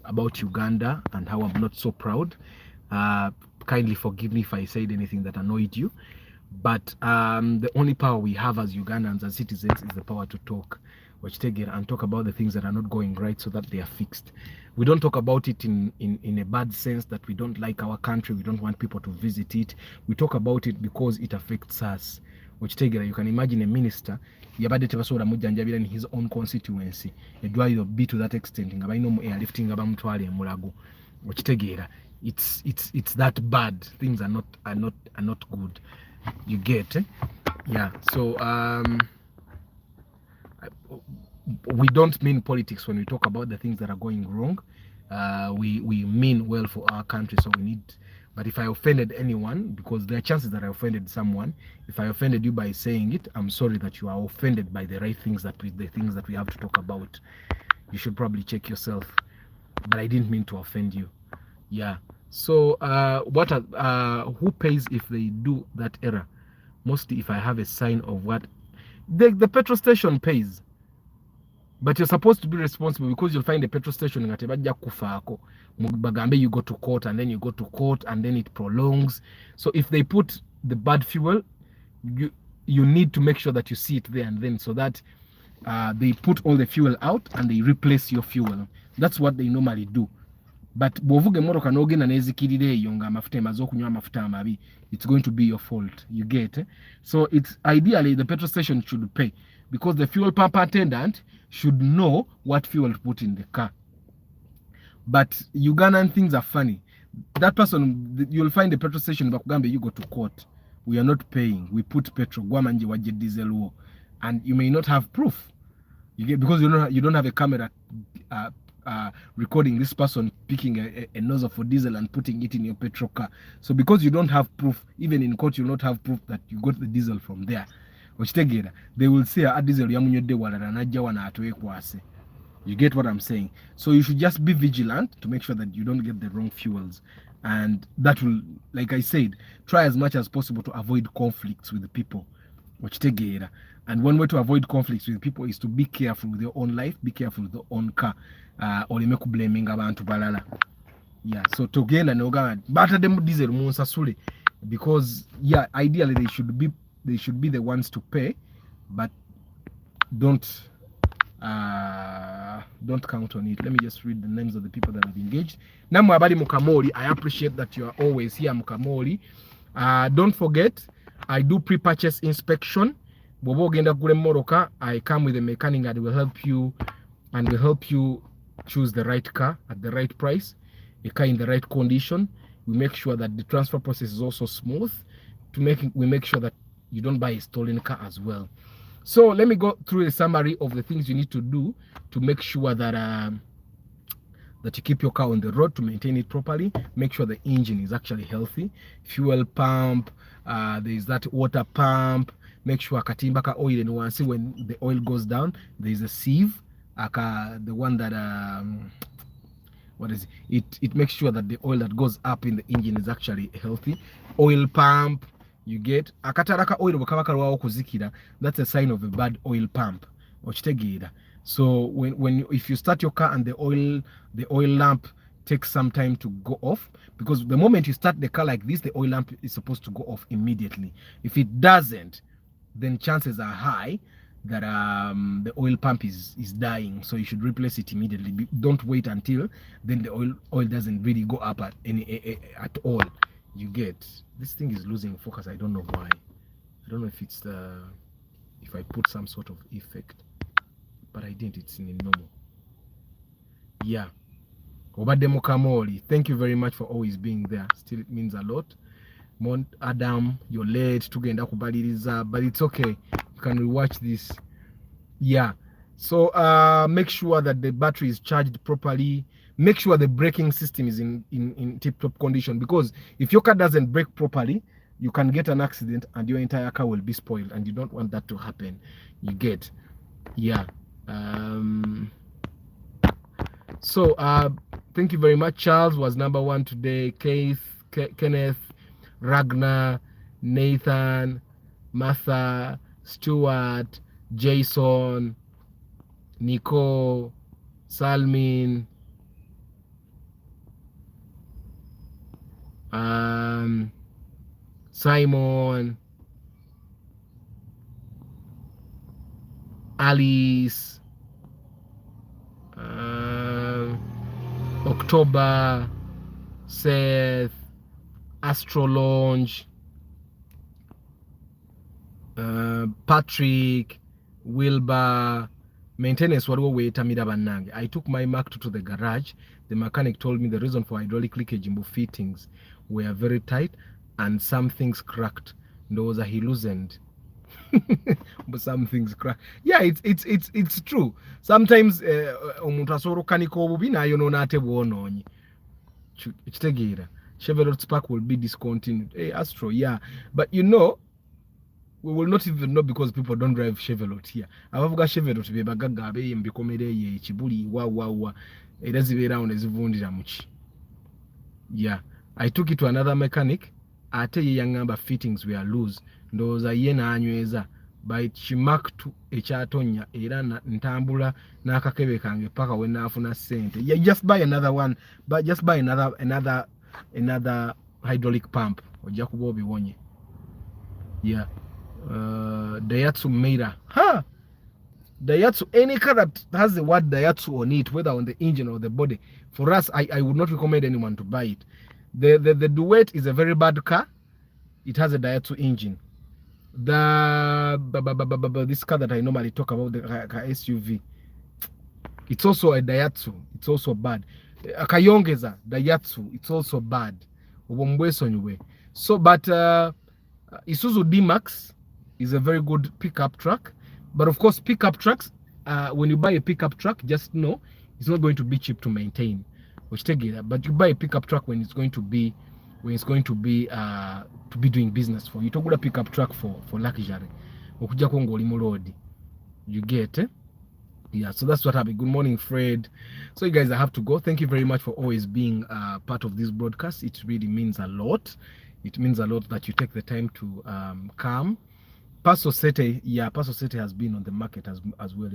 about Uganda and how I'm not so proud, kindly forgive me if I said anything that annoyed you. But the only power we have as Ugandans, as citizens, is the power to talk and talk about the things that are not going right so that they are fixed. We don't talk about it in a bad sense that we don't like our country, we don't want people to visit it. We talk about it because it affects us. You can imagine a minister in his own constituency, be to that extent, it's that bad. Things are not good. You get? Yeah. So we don't mean politics when we talk about the things that are going wrong. We mean well for our country, so we need. But if I offended anyone, because there are chances that I offended someone, if I offended you by saying it, I'm sorry that you are offended by the right things the things that we have to talk about. You should probably check yourself. But I didn't mean to offend you. Yeah. So who pays if they do that error? Mostly if I have a sign of what the petrol station pays. But you're supposed to be responsible, because you'll find a petrol station in you go to court and then you go to court and then it prolongs. So if they put the bad fuel, you need to make sure that you see it there and then, so that they put all the fuel out and they replace your fuel. That's what they normally do. But it's going to be your fault. You get? So it's ideally the petrol station should pay, because the fuel pump attendant should know what fuel to put in the car. But Ugandan things are funny. That person, you'll find a petrol station, you go to court. We are not paying. We put petrol, diesel, and you may not have proof. You get, because you don't have a camera recording this person picking a nozzle for diesel and putting it in your petrol car. So because you don't have proof, even in court, you'll not have proof that you got the diesel from there. They will say diesel. You get what I'm saying? So you should just be vigilant to make sure that you don't get the wrong fuels. and that will, like I said, try as much as possible to avoid conflicts with the people. And one way to avoid conflicts with people is to be careful with your own life, be careful with your own car. Oleme kublaming abantu balala. Yeah, so togenda noga bata dem diesel munsasule, because yeah, ideally they should be the ones to pay, but don't count on it. Let me just read the names of the people that have engaged. Namwe abali Mukamoli, I appreciate that you are always here, Mukamoli. Don't forget, I do pre-purchase inspection. Bobo genda kule moroka, I come with a mechanic that will help you choose the right car at the right price, a car in the right condition. We make sure that the transfer process is also smooth. We make sure that you don't buy a stolen car as well. So let me go through a summary of the things you need to do to make sure that that you keep your car on the road, to maintain it properly. Make sure the engine is actually healthy. Fuel pump, there is that water pump. Make sure katimbaka oil, and once when the oil goes down, there is a sieve, the one that what is it? It makes sure that the oil that goes up in the engine is actually healthy. Oil pump, you get akataraka oil bukabaka lwawo kuzikira, that's a sign of a bad oil pump. So if you start your car and the oil lamp takes some time to go off, because the moment you start the car like this, the oil lamp is supposed to go off immediately. If it doesn't, then chances are high that the oil pump is dying, so you should replace it immediately. Don't wait until then the oil doesn't really go up at all. You get, this thing is losing focus. I don't know why. I don't know if it's if I put some sort of effect, but I didn't. It's in normal. Yeah. Obade Mukamoli, thank you very much for always being there. Still, it means a lot. Mount Adam, you're late tugenda kubaliriza, but it's okay. You can rewatch this. Yeah. So make sure that the battery is charged properly. Make sure the braking system is in tip-top condition, because if your car doesn't brake properly, you can get an accident and your entire car will be spoiled, and you don't want that to happen. You get, yeah. So thank you very much. Charles was number one today. Kenneth, Ragnar, Nathan, Martha, Stuart, Jason, Nicole, Salmin, Simon, Alice, October, Seth, Astro Lounge, Patrick, Wilbur, maintenance waliwo weetamira bannange. I took my Mark to the garage. The mechanic told me the reason for hydraulic leakage in fittings were very tight and some things cracked. Those are he loosened. But some things crack. Yeah, it's true. Sometimes omuntu asobola okukanika obubi n'ayonoona ate bw'onoonye. Kitegeera. Chevrolet Spark will be discontinued. Hey, Astro, yeah. But you know, we will not even know because people don't drive Chevrolet here. Abavuga Chevrolet be bagagga abe mbikomere ye kibuli wa era zibeera awo ne zivundira muki. Yeah, I took it to another mechanic. Ate ye yangamba fittings were loose. Ndowooza ye n'anyweza by kimaktu ekyatonya era ntambula n'akakebe kange paka we naafuna ssente. Yeah, just buy another one, but just buy another hydraulic pump. Ojja kuba obiwonye. Yeah. Daihatsu Meira. Huh? Daihatsu, any car that has the word Daihatsu on it, whether on the engine or the body, for us, I would not recommend anyone to buy it. The Duet is a very bad car. It has a Daihatsu engine. This car that I normally talk about, the SUV, it's also a Daihatsu. It's also bad. Akayongeza Daihatsu, it's also bad. So, but Isuzu D-Max is a very good pickup truck. But of course, pickup trucks, when you buy a pickup truck, just know it's not going to be cheap to maintain. But you buy a pickup truck when it's going to be doing business for you. Talk about a pickup truck for luxury. You get, Yeah, so that's what happened. Good morning, Fred. So you guys, I have to go. Thank you very much for always being part of this broadcast. It really means a lot. It means a lot that you take the time to come. Paso Sete, yeah, Paso Sete has been on the market as well.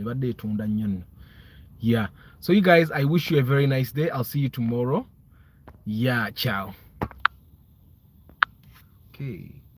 Yeah, so you guys, I wish you a very nice day. I'll see you tomorrow. Yeah, ciao. Okay.